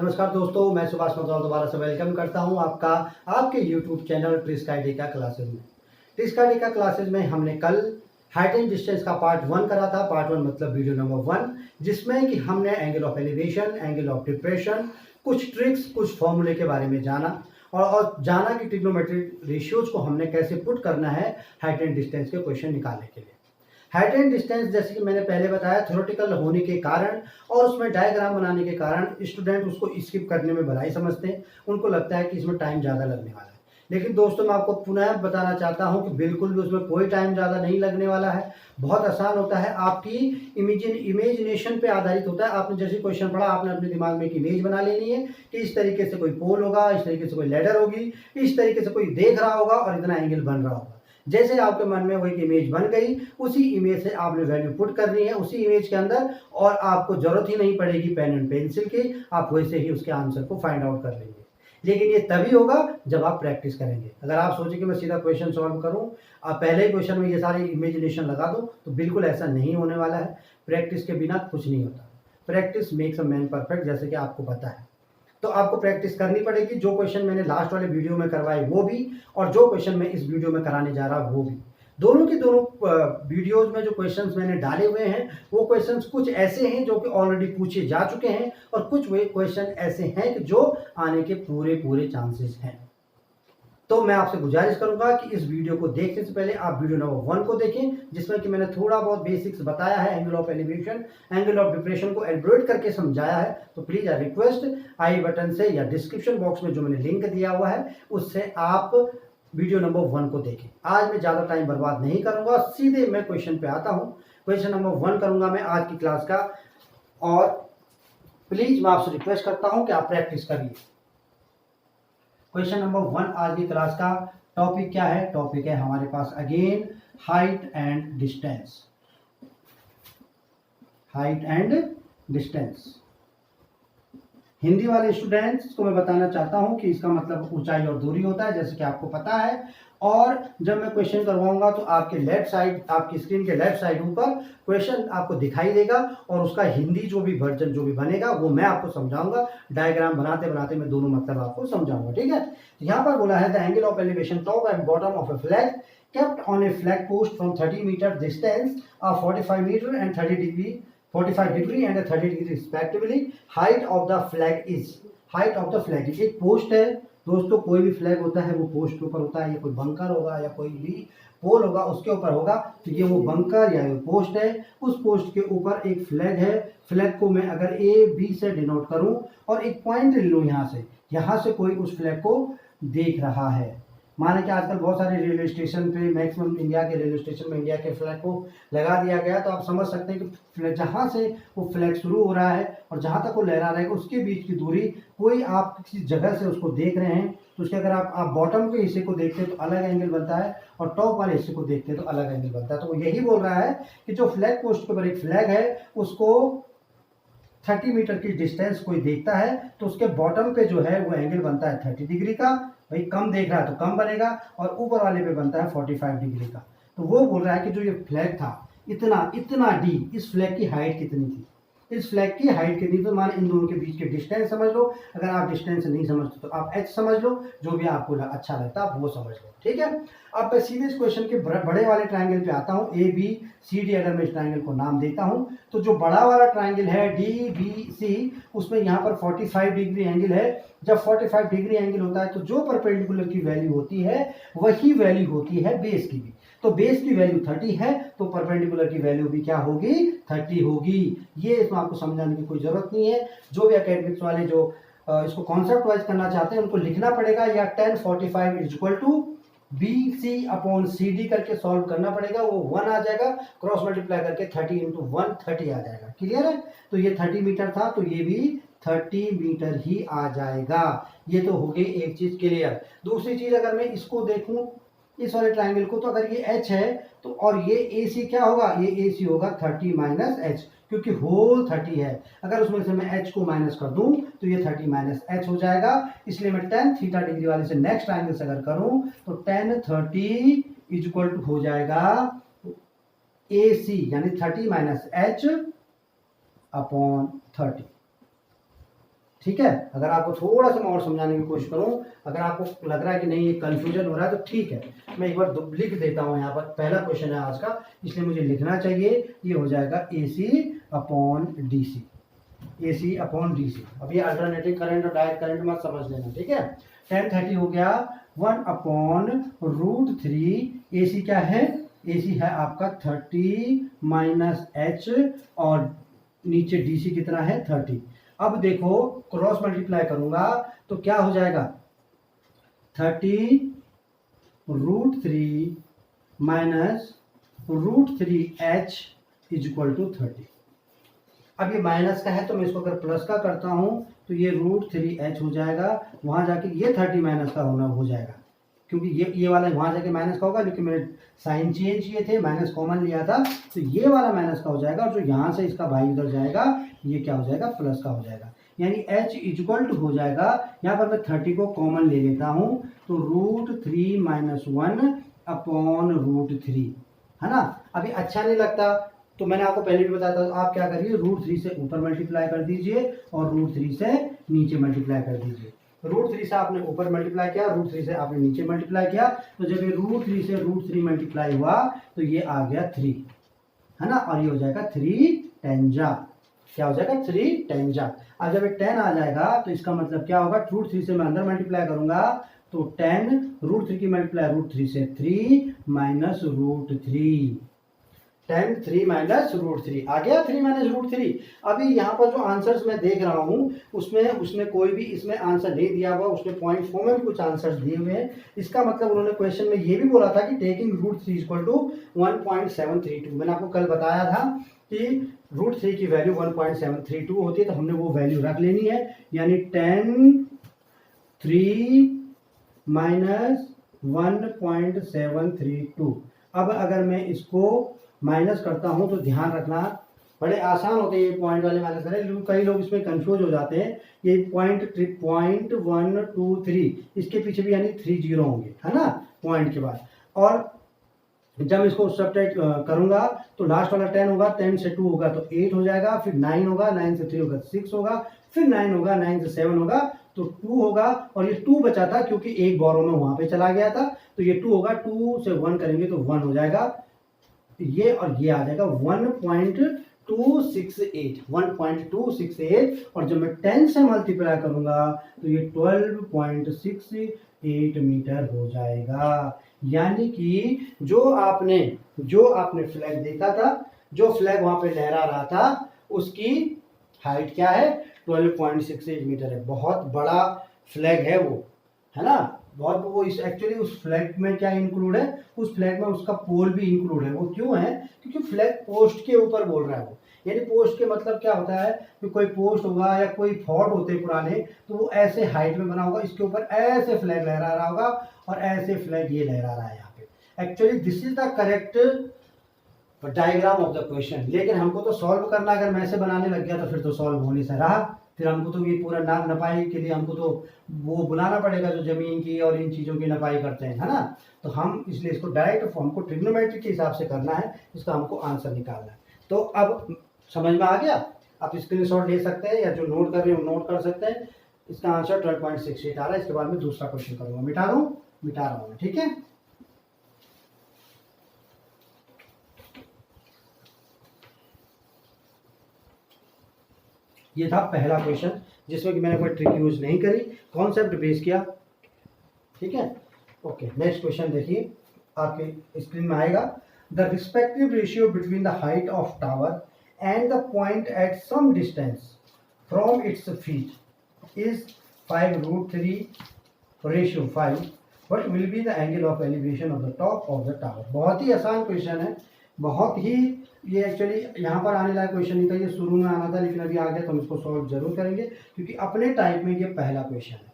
नमस्कार दोस्तों, मैं सुभाष मतवाल दोबारा से वेलकम करता हूं आपका आपके YouTube चैनल ट्रिस्काइडिका क्लासेज में। ट्रिस्काइडिका क्लासेज में हमने कल हाइट एंड डिस्टेंस का पार्ट 1 करा था। पार्ट 1 मतलब वीडियो नंबर 1, जिसमें कि हमने angle of elevation, angle of depression, कुछ ट्रिक्स, कुछ फॉर्मूले के बारे में जाना और जाना कि ट्रिग्नोमेट्रिक रेशियोज को हमने कैसे पुट करना है हाइट एंड डिस्टेंस के क्वेश्चन निकालने के लिए। हाइट एंड डिस्टेंस जैसे कि मैंने पहले बताया थ्योरेटिकल होने के कारण और उसमें डायग्राम बनाने के कारण स्टूडेंट उसको स्किप करने में भलाई समझते हैं। उनको लगता है कि इसमें टाइम ज़्यादा लगने वाला है, लेकिन दोस्तों मैं आपको पुनः बताना चाहता हूं कि बिल्कुल भी उसमें कोई टाइम ज़्यादा नहीं लगने वाला है। बहुत आसान होता है, आपकी इमेजिनेशन पे आधारित होता है। आपने जैसे क्वेश्चन पढ़ा, आपने अपने दिमाग में एक इमेज बना लेनी है कि इस तरीके से कोई पोल होगा, इस तरीके से कोई लेडर होगी, इस तरीके से कोई देख रहा होगा और इतना एंगल बन रहा होगा। जैसे आपके मन में वो एक इमेज बन गई, उसी इमेज से आपने वैल्यू पुट करनी है उसी इमेज के अंदर, और आपको जरूरत ही नहीं पड़ेगी पेन एंड पेंसिल की, आप वैसे ही उसके आंसर को फाइंड आउट कर लेंगे। लेकिन ये तभी होगा जब आप प्रैक्टिस करेंगे। अगर आप सोचें कि मैं सीधा क्वेश्चन सॉल्व करूं, आप पहले ही क्वेश्चन में ये सारी इमेजिनेशन लगा दो, तो बिल्कुल ऐसा नहीं होने वाला है। प्रैक्टिस के बिना कुछ नहीं होता। Practice makes a man perfect, जैसे कि आपको पता है। तो आपको प्रैक्टिस करनी पड़ेगी। जो क्वेश्चन मैंने लास्ट वाले वीडियो में करवाए वो भी, और जो क्वेश्चन मैं इस वीडियो में कराने जा रहा वो भी, दोनों के दोनों वीडियोज में जो क्वेश्चंस मैंने डाले हुए हैं वो क्वेश्चंस कुछ ऐसे हैं जो कि ऑलरेडी पूछे जा चुके हैं, और कुछ वे क्वेश्चन ऐसे हैं कि जो आने के पूरे चांसेस हैं। तो मैं आपसे गुजारिश करूंगा कि इस वीडियो को देखने से पहले आप वीडियो नंबर 1 को देखें, जिसमें कि मैंने थोड़ा बहुत बेसिक्स बताया है, angle of elevation, angle of depression को एलब्रेट करके समझाया है। तो please I request, I button से या डिस्क्रिप्शन बॉक्स में जो मैंने लिंक दिया हुआ है उससे आप वीडियो नंबर 1 को देखें। आज मैं ज़्यादा टाइम बर्बाद नहीं करूंगा, सीधे मैं क्वेश्चन पे आता हूँ। क्वेश्चन नंबर 1 करूंगा मैं आज की क्लास का, और प्लीज मैं आपसे रिक्वेस्ट करता हूँ कि आप प्रैक्टिस करिए। क्वेश्चन नंबर 1 आज की क्लास का टॉपिक क्या है? टॉपिक है हमारे पास again height and distance. Height and distance. Hindi वाले स्टूडेंट्स को मैं बताना चाहता हूं कि इसका मतलब ऊंचाई और दूरी होता है, जैसे कि आपको पता है। और जब मैं क्वेश्चन करवाऊंगा तो आपके लेफ्ट साइड, आपकी स्क्रीन के लेफ्ट साइड ऊपर क्वेश्चन आपको दिखाई देगा, और उसका हिंदी जो भी वर्जन जो भी बनेगा वो मैं आपको समझाऊंगा। डायग्राम बनाते बनाते मैं दोनों मतलब आपको समझाऊंगा, ठीक है। यहाँ पर बोला है the angle of elevation top and bottom of A flag kept on a flag post from 30 meter distance of 45 meter and 45 degree and 30 degree respectively. Height of the flag is, height of the flag is, एक post है दोस्तों। कोई भी flag होता है वो post के ऊपर होता है, या कोई बंकर होगा या कोई भी पोल होगा उसके ऊपर होगा। तो ये वो बंकर या पोस्ट है, उस पोस्ट के ऊपर एक फ्लैग है। फ्लैग को मैं अगर AB से डिनोट करूं और एक पॉइंट ले लूं, यहाँ से कोई उस फ्लैग को देख रहा है। माने कि आजकल बहुत सारे रेलवे स्टेशन पे, मैक्सिमम इंडिया के रेलवे स्टेशन में इंडिया के फ्लैग को लगा दिया गया। तो आप समझ सकते हैं कि जहाँ से वो फ्लैग शुरू हो रहा है और जहाँ तक वो लहरा रहा है उसके बीच की दूरी, कोई आप किसी जगह से उसको देख रहे हैं तो उसके अगर आप बॉटम के हिस्से को देखते हैं तो अलग एंगल बनता है, और टॉप वाले हिस्से को देखते हैं तो अलग एंगल बनता है। तो वो यही बोल रहा है कि जो फ्लैग पोस्ट के ऊपर एक फ्लैग है उसको 30 मीटर की डिस्टेंस कोई देखता है तो उसके बॉटम पे जो है वो एंगल बनता है 30 डिग्री का। भाई कम देख रहा है तो कम बनेगा, और ऊपर वाले पे बनता है 45 डिग्री का। तो वो बोल रहा है कि जो ये फ्लैग था इतना डी, इस फ्लैग की हाइट कितनी थी, इस फ्लैग की हाइट कितनी। तो मान इन दोनों के बीच के डिस्टेंस समझ लो। अगर आप डिस्टेंस नहीं समझते तो आप h समझ लो, जो भी आपको अच्छा लगता है आप वो समझ लो, ठीक है। अब मैं सीधे इस क्वेश्चन के बड़े वाले ट्रायंगल पे आता हूँ। ABCD अगर मैं इस ट्रायंगल को नाम देता हूँ तो जो बड़ा वाला ट्रायंगल है DBC, उसमें यहाँ पर 45 डिग्री एंगल है। जब 45 डिग्री एंगल होता है तो जो परपेंडिकुलर की वैल्यू होती है वही वैल्यू होती है बेस की भी। तो बेस की वैल्यू 30 है तो परपेंडिकुलर की वैल्यू भी क्या होगी? 30 होगी। ये इसमें आपको समझाने की कोई जरूरत नहीं है। जो भी एकेडमिक्स वाले जो इसको कॉन्सेप्ट वाइज करना चाहते हैं उनको लिखना पड़ेगा, या 1045 is equal to BC upon CD करके सॉल्व करना पड़ेगा। वो 1 आ जाएगा, क्रॉस मल्टीप्लाई करके 30 इंटू 1 30 आ जाएगा। क्लियर है? तो ये 30 मीटर था तो ये भी 30 मीटर ही आ जाएगा। ये तो हो गई एक चीज क्लियर। दूसरी चीज, अगर मैं इसको देखूं इस वाले ट्रायंगल को, तो अगर ये H है तो, और ये AC क्या होगा? ये AC होगा 30 माइनस H, क्योंकि होल 30 है। अगर उसमें से मैं H को माइनस कर दूं तो ये 30 माइनस H हो जाएगा। इसलिए मैं tan थीटा डिग्री वाले से नेक्स्ट ट्रायंगल से अगर करूं तो tan 30 इज इक्वल टू हो जाएगा AC, यानी 30 माइनस H अपॉन 30। ठीक है। अगर आपको थोड़ा सा मैं और समझाने की कोशिश करूं, अगर आपको लग रहा है कि नहीं ये कंफ्यूजन हो रहा है तो ठीक है, मैं एक बार लिख देता हूं। यहाँ पर पहला क्वेश्चन है आज का, इसलिए मुझे लिखना चाहिए। ये हो जाएगा AC upon DC, AC upon DC। अब ये अल्टरनेटिंग करंट और डायरेक्ट करंट मत समझ लेना, ठीक है। 1030 हो गया 1 अपॉन √3। AC क्या है? AC है आपका 30 माइनस H, और नीचे DC कितना है? 30। अब देखो क्रॉस मल्टीप्लाई करूंगा तो क्या हो जाएगा? 30 √3 minus √3H is equal to 30। अब ये माइनस का है तो मैं इसको अगर प्लस का करता हूं तो ये √3H हो जाएगा, वहां जाके ये 30 माइनस का हो जाएगा, क्योंकि ये वाला वहां जाके माइनस का होगा, लेकिन मैंने साइन चेंज किए थे, माइनस कॉमन लिया था, तो ये वाला माइनस का हो जाएगा, और जो यहाँ से इसका भाई उधर जाएगा ये क्या हो जाएगा? प्लस का हो जाएगा। यानी H इक्वल टू हो जाएगा, यहाँ पर मैं 30 को कॉमन ले लेता हूँ, तो √3 माइनस 1 अपॉन √3, है ना। अभी अच्छा नहीं लगता तो मैंने आपको पहले भी बताया था, तो आप क्या करिए, √3 से ऊपर मल्टीप्लाई कर दीजिए और √3 से नीचे मल्टीप्लाई कर दीजिए। √3 से आपने ऊपर मल्टीप्लाई किया, √3 से आपने नीचे मल्टीप्लाई किया, तो जब ये √3 से √3 मल्टीप्लाई हुआ तो ये आ गया 3, है ना, और ये हो जाएगा 3 10 क्या हो जाएगा? 3 10 अब जब ये 10 आ जाएगा तो इसका मतलब क्या होगा? √3 से मैं अंदर मल्टीप्लाई करूंगा तो 10 √3 की मल्टीप्लाई √3 से 3 माइनस √3, 10 3 माइनस √3 आ गया, 3 माइनस √3। अभी यहाँ पर जो आंसर्स मैं देख रहा हूँ उसमें कोई भी इसमें आंसर नहीं दिया हुआ, उसने पॉइंट फॉर्म में भी कुछ आंसर्स दिए हुए हैं। इसका मतलब उन्होंने क्वेश्चन में ये भी बोला था कि टेकिंग √3 इक्वल टू 1.732। मैंने आपको कल बताया था कि √3 की वैल्यू 1.732 होती है, तो हमने वो वैल्यू रख लेनी है, यानी 10 3 माइनस 1.732। अब अगर मैं इसको माइनस करता हूं तो ध्यान रखना, बड़े आसान होते हैं ये पॉइंट वाले माइनस करें, कई लोग इसमें कंफ्यूज हो जाते हैं। ये पॉइंट 123 इसके पीछे भी यानी 3 जीरो होंगे, है ना, पॉइंट के बाद। और जब इसको सब्ट्रैक्ट करूंगा तो लास्ट वाला 10 होगा, 10 से 2 होगा तो 8 हो जाएगा, फिर 9 होगा, 9 से 3 होगा 6 होगा, फिर 9 होगा, 9 से 7 होगा तो 2 होगा, और ये 2 बचा था क्योंकि एक बोरो में वहां पे चला गया था, तो ये 2 होगा, 2 से 1 करेंगे तो 1 हो जाएगा ये, और ये आ जाएगा 1.268, और जब मैं 10 से मल्टीप्लाई करूंगा तो ये 12.68 मीटर हो जाएगा। यानी कि जो आपने फ्लैग देखा था, जो फ्लैग वहां पे लहरा रहा था, उसकी हाइट क्या है? 12.68 मीटर है। बहुत बड़ा फ्लैग है वो, है ना, बहुत। वो इस एक्चुअली उस फ्लैग में क्या इंक्लूड है? उस फ्लैग में उसका पोल भी इंक्लूड है। वो क्यों है? क्योंकि फ्लैग पोस्ट के ऊपर बोल रहा है वो, यानी पोस्ट के मतलब क्या होता है कि कोई पोस्ट होगा या कोई फोर्ट होते पुराने, तो वो ऐसे हाइट में बना होगा, इसके ऊपर ऐसे फ्लैग लहरा रहा होगा और ऐसे फ्लैग ये लहरा रहा है यहाँ पे। Actually this is the correct diagram of the question. लेकिन हमको तो सॉल्व करना, अगर मैं ऐसे बनाने लग गया तो फिर तो सॉल्व होने से रहा, फिर हमको तो ये पूरा नाम नपाई के लिए हमको तो वो बुलाना पड़ेगा जो जमीन की और इन चीज़ों की नपाई करते हैं, है ना। तो हम इसलिए इसको डायरेक्ट फॉर्म को ट्रिग्नोमेट्री के हिसाब से करना है, इसका हमको आंसर निकालना है। तो अब समझ में आ गया? आप स्क्रीनशॉट ले सकते हैं या जो नोट कर रहे हो नोट कर सकते हैं। इसका आंसर 12.68 आ रहा है। इसके बाद में दूसरा क्वेश्चन करूंगा, मिटा रहा हूँ, ठीक है। ये था पहला क्वेश्चन जिसमें कि मैंने कोई ट्रिक यूज नहीं करी, कॉन्सेप्ट बेस किया, ठीक है। ओके, नेक्स्ट क्वेश्चन देखिए, आपके स्क्रीन में आएगा। The respective ratio between the height of tower and the point at some distance from its feet is 5√3:5। What will be the angle of elevation of the top of the tower. बहुत ही आसान question है, बहुत ही, ये actually यहाँ पर आने लायक question नहीं था, ये शुरू में आना था, लेकिन अभी आ गया तो हम इसको सॉल्व जरूर करेंगे क्योंकि अपने टाइप में ये पहला क्वेश्चन है।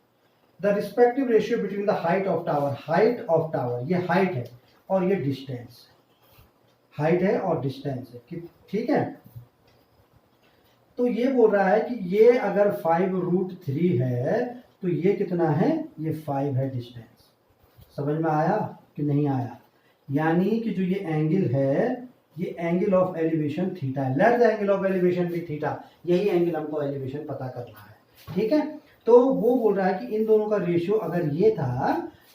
The respective ratio between the height of tower, height of tower, ये हाइट है और ये डिस्टेंस, हाइट है और डिस्टेंस है, ठीक है। तो ये बोल रहा है कि ये अगर 5√3 है तो ये कितना है? ये 5 है डिस्टेंस। समझ में आया कि नहीं आया? यानी कि जो ये एंगल है, ये एंगल ऑफ एलिवेशन थीटा है। Let the angle of elevation भी थीटा, यही एंगल हमको एलिवेशन पता करना है। ठीक है। तो वो बोल रहा है कि इन दोनों का रेशियो अगर ये था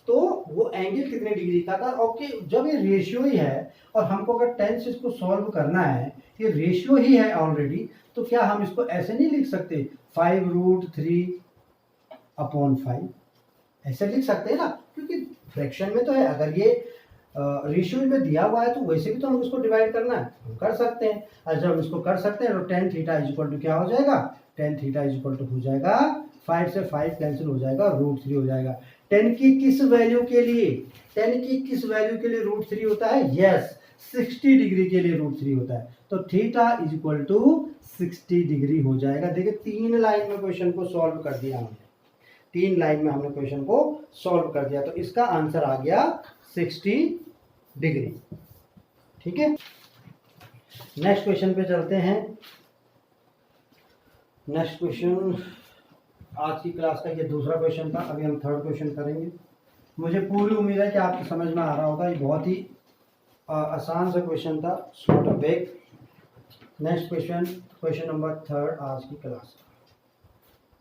तो वो एंगल कितने डिग्री का था। ओके, जब ये रेशियो ही है और हमको अगर टेन से इसको सॉल्व करना है, ये रेशियो ही है ऑलरेडी, तो क्या हम इसको ऐसे नहीं लिख सकते 5√3/5 ऐसे लिख सकते हैं ना, क्योंकि फ्रैक्शन में तो है। अगर ये रेशियो में दिया हुआ है तो वैसे भी तो हम उसको डिवाइड करना है, हम कर सकते हैं। और जब इसको कर सकते हैं तो टेन थीटा इक्वल टू क्या हो जाएगा, टेन थीटा इक्वल टू हो जाएगा 5 से 5 कैंसिल हो जाएगा, √3 हो जाएगा। 10 की किस वैल्यू के लिए, 10 की किस वैल्यू के लिए √3 होता है, यस 60 डिग्री के लिए √3 होता है। तो थीटा इक्वल टू 60 डिग्री हो जाएगा। देखिए 3 लाइन में क्वेश्चन को सॉल्व कर दिया हमने, 3 लाइन में हमने क्वेश्चन को सॉल्व कर दिया। तो इसका आंसर आ गया 60 डिग्री। ठीक है, नेक्स्ट क्वेश्चन पे चलते हैं। नेक्स्ट क्वेश्चन आज की क्लास का ये दूसरा क्वेश्चन था, अभी हम थर्ड क्वेश्चन करेंगे। मुझे पूरी उम्मीद है कि आपको समझ में आ रहा होगा, ये बहुत ही आसान सा क्वेश्चन था, not a big. Next question, question number third आज की क्लास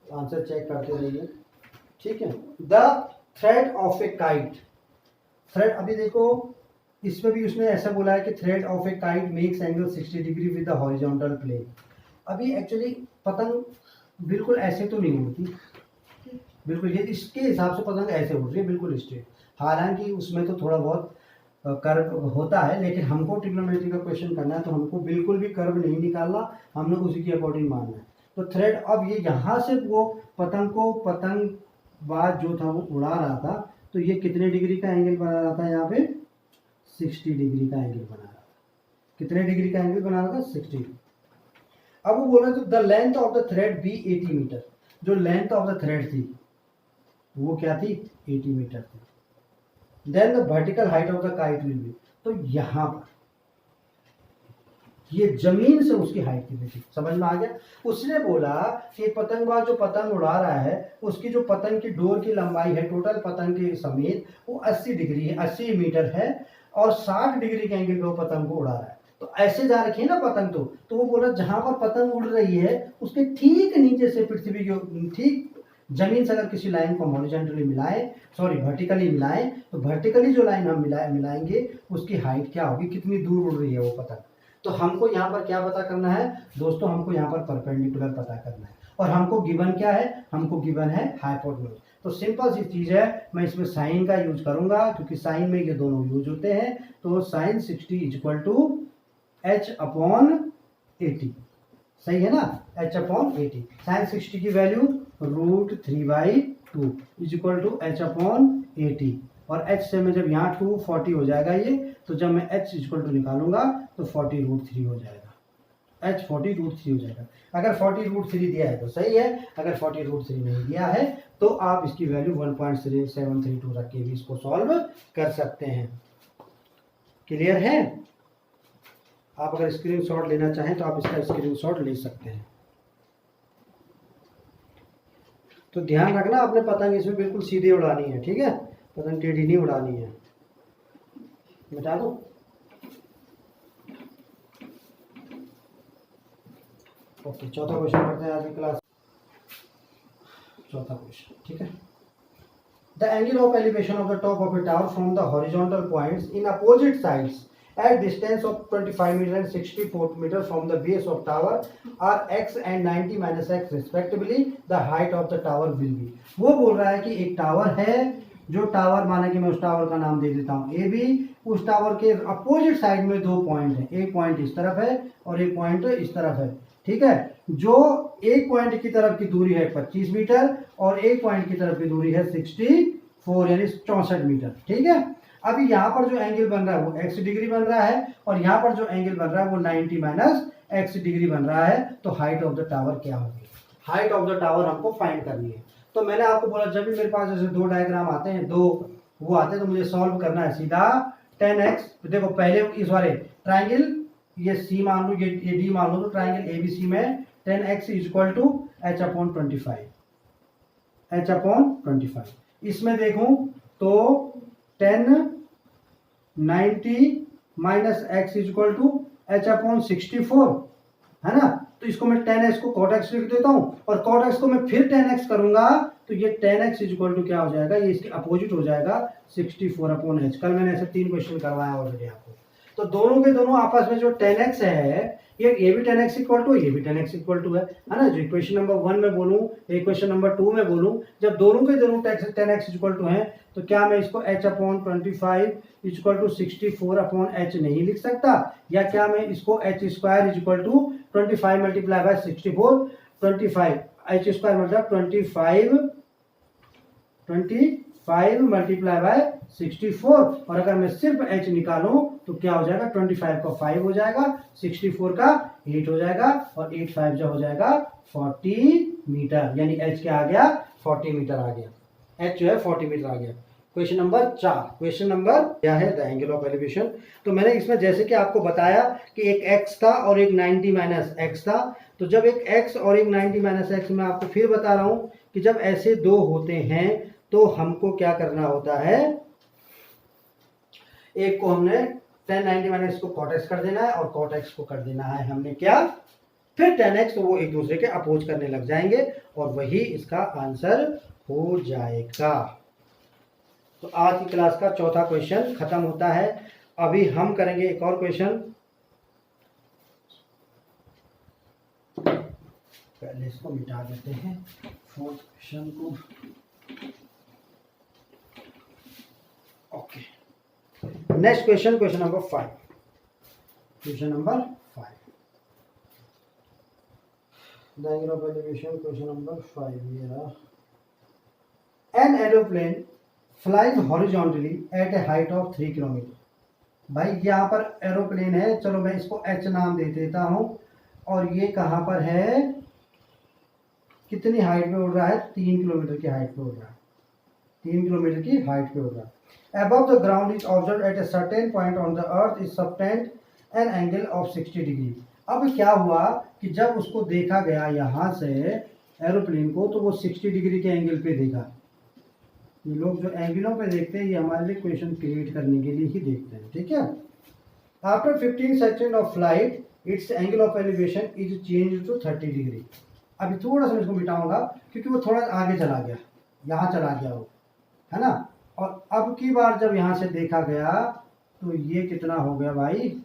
का आंसर चेक करते रहिए। ठीक है, the thread of a kite, thread, अभी देखो इसमें भी उसने ऐसा बोला है कि thread of a kite makes angle 60 degree with the horizontal plane. अभी एक्चुअली पतंग बिल्कुल ऐसे तो नहीं उड़ती, बिल्कुल ये इसके हिसाब से पतंग ऐसे उड़ रही है बिल्कुल स्ट्रेट, हालांकि उसमें तो थोड़ा बहुत कर्व होता है, लेकिन हमको ट्रिग्नोमेट्री का क्वेश्चन करना है तो हमको बिल्कुल भी कर्व नहीं निकालना, हमने उसी के अकॉर्डिंग मानना है। तो थ्रेड, अब ये यहाँ से वो पतंगबाज जो था वो उड़ा रहा था, तो ये कितने डिग्री का एंगल बना रहा था, यहाँ पे 60 डिग्री का एंगल बना रहा था। कितने डिग्री का एंगल बना रहा था, 60। अब वो बोल रहे थे the length of the thread be 80 metre, जो लेंथ ऑफ द थ्रेड थी वो क्या थी, 80 मीटर थी। Then the vertical height of the kite will be, तो यहाँ पर ये जमीन से उसकी हाइट कितनी थी, समझ में आ गया। उसने बोला कि पतंगबाज जो पतंग उड़ा रहा है उसकी जो पतंग की डोर की लंबाई है टोटल पतंग के समेत वो 80 डिग्री है, 80 मीटर है, और 60 डिग्री के एंगल पे वो पतंग को उड़ा रहा है। तो ऐसे जा रखी है ना पतंग, तो वो बोला जहां पर पतंग उड़ रही है उसके ठीक नीचे से पृथ्वी के ठीक जमीन से अगर किसी लाइन को हॉरिजॉन्टली मिलाएं, सॉरी वर्टिकली मिलाएं, तो वर्टिकली जो लाइन हम मिलाएंगे उसकी हाइट क्या होगी, कितनी दूर उड़ रही है वो पतंग। तो हमको यहाँ पर क्या पता करना है दोस्तों, हमको यहाँ पर परपेंडिकुलर पता करना है, और हमको गिवन क्या है, हमको गिवन है हाइपोटेन्यूज। तो सिंपल सी चीज है, मैं इसमें साइन का यूज करूंगा क्योंकि साइन में ये दोनों यूज होते हैं। तो साइन 60 इक्वल टू h/80, सही है ना, h/80। साइन 60 की वैल्यू √3/2 इक्वल टू h/80, और h से मैं जब यहाँ 240 हो जाएगा ये, तो जब मैं h इक्वल टू निकालूंगा तो 40√3 हो जाएगा, h 40√3 हो जाएगा। अगर 40√3 दिया है तो सही है, अगर 40√3 नहीं दिया है तो आप इसकी वैल्यू 1.732 रख के भी इसको सॉल्व कर सकते हैं। क्लियर है, आप अगर स्क्रीनशॉट लेना चाहें तो आप इसका स्क्रीनशॉट ले सकते हैं। तो ध्यान रखना अपने पतंग इसमें बिल्कुल सीधे उड़ानी है, ठीक है, पतंग टेढ़ी नहीं उड़ानी है। मिटा दो, ओके। चौथा क्वेश्चन करते हैं आज की क्लास, चौथा क्वेश्चन, ठीक है। The angle of elevation of the top of a tower from the horizontal points in opposite sides at distance of 25 meter and 64 meter from the base of tower are x and 90 minus x respectively, the height of the tower will be। वो बोल रहा है कि एक tower है, जो tower माना कि मैं उस टावर का नाम दे देता हूँ ए बी, उस टावर के अपोजिट साइड में 2 पॉइंट है, एक पॉइंट इस तरफ है और एक पॉइंट इस तरफ है, ठीक है। जो एक पॉइंट की तरफ की दूरी है 25 मीटर और एक पॉइंट की तरफ की दूरी है 64 यानी 64 मीटर, ठीक है। अभी यहाँ पर जो एंगल बन रहा है वो x डिग्री बन रहा है, और यहाँ पर जो एंगल बन रहा है वो 90 माइनस x डिग्री बन रहा है। तो हाइट ऑफ द टावर क्या होगी, हाइट ऑफ द टावर हमको फाइंड करनी है। तो मैंने आपको बोला जब भी मेरे पास ऐसे 2 डायग्राम आते हैं, 2 वो आते हैं, तो मुझे सॉल्व करना है सीधा 10x। देखो पहले इस वाले ट्राइंगल ये C मान लो, ये D मान लो, तो ट्राइंगल ABC में 10x इक्वल टू h/25। इसमें देखूं तो 10 90 minus x equal to h/64, है ना। तो इसको मैं 10x को cot x लिख देता हूँ और cot x को मैं फिर 10x करूंगा तो ये 10x इक्वल टू क्या हो जाएगा, ये इसके अपोजिट हो जाएगा 64/h। कल मैंने ऐसे 3 क्वेश्चन करवाया ऑलरेडी आपको। तो दोनों के दोनों आपस में जो 10x है ये भी 10x इक्वल टू, ये भी 10x इक्वल टू है ना। जो इक्वेशन नंबर 1 में बोलूं, इक्वेशन नंबर 2 में बोलूं, जब दोनों के दोनों 10x इक्वल टू है तो क्या मैं इसको h/25 इक्वल टू 64/h नहीं लिख सकता, या क्या मैं इसको h square equal to 25 multiply by 64, 25 h square मतलब 25 मल्टीप्लाई बाय 64, और अगर मैं सिर्फ h निकालूं तो क्या हो जाएगा, 25 का 5 हो जाएगा, 64 का 8 हो जाएगा, और 8 5 जो हो जाएगा 40 मीटर, यानी h क्या आ गया, 40 मीटर आ गया, h जो है 40 मीटर आ गया। क्वेश्चन नंबर 4, क्वेश्चन नंबर क्या है, द एंगल ऑफ एलिवेशन। तो मैंने इसमें जैसे कि आपको बताया कि एक x था और एक 90 माइनस x था। तो जब एक x और एक 90 माइनस x, मैं आपको फिर बता रहा हूं कि जब ऐसे दो होते हैं तो हमको क्या करना होता है, एक को हमने 10 90 माइनस को cot x कर देना है और cot x को कर देना है हमने क्या, फिर 10x, तो वो एक दूसरे के अपोज करने लग जाएंगे और वही इसका आंसर हो जाएगा। तो आज की क्लास का चौथा क्वेश्चन खत्म होता है। अभी हम करेंगे एक और क्वेश्चन, पहले इसको मिटा देते हैं, फोर्थ क्वेश्चन को। Okay, next question, question number 5, question number 5, the angle of elevation, question number 5। ये रहा, an aeroplane flying horizontally at a height of 3 kilometre. भाई यहाँ पर एरोप्लेन है, चलो मैं इसको एच नाम दे देता हूँ, और ये कहाँ पर है, कितनी हाइट पे उड़ रहा है, 3 किलोमीटर की हाइट पे उड़ रहा है, 3 किलोमीटर की हाइट पे उड़ रहा है। Above the ground is observed at a certain point on the earth is subtend an angle of 60 degree। अब क्या हुआ कि जब उसको देखा गया यहाँ से एरोप्लेन को, तो वो 60 डिग्री के एंगल पे देखा। ये लोग जो एंगलों पे देखते हैं ये हमारे लिए क्वेश्चन क्रिएट करने के लिए ही देखते हैं, ठीक है। After 15 second of flight its angle of elevation is change to 30 degree. अभी थोड़ा सा इसको मिटाऊंगा क्योंकि वो थोड़ा आगे चला गया, यहाँ चला गया वो, है ना। और अब की बार जब यहाँ से देखा गया तो ये कितना हो गया भाई,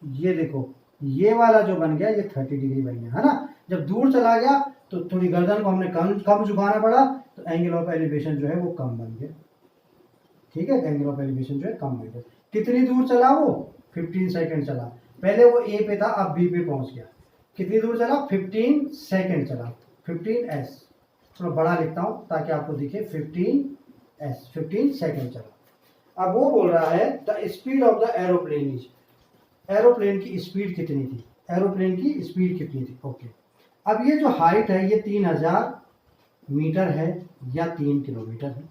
ये देखो, ये वाला जो बन गया ये 30 डिग्री बन गया, है ना। जब दूर चला गया तो थोड़ी गर्दन को हमने कम झुकाना पड़ा, तो एंगल ऑफ एलिवेशन जो है वो कम बन गया, ठीक है। एंगल ऑफ एलिवेशन जो है कम बन गया। कितनी दूर चला वो, 15 सेकंड चला। पहले वो ए पे था, अब बी पे पहुंच गया। कितनी दूर चला, 15 सेकंड चला, 15s। थोड़ा बड़ा लिखता हूं ताकि आपको दिखे, 15s, 15 सेकंड चला। अब वो बोल रहा है the speed of the aeroplane is, aeroplane की स्पीड कितनी थी, एरोप्लेन की स्पीड कितनी थी। ओके, अब ये जो हाइट है ये 3000 मीटर है या 3 किलोमीटर है,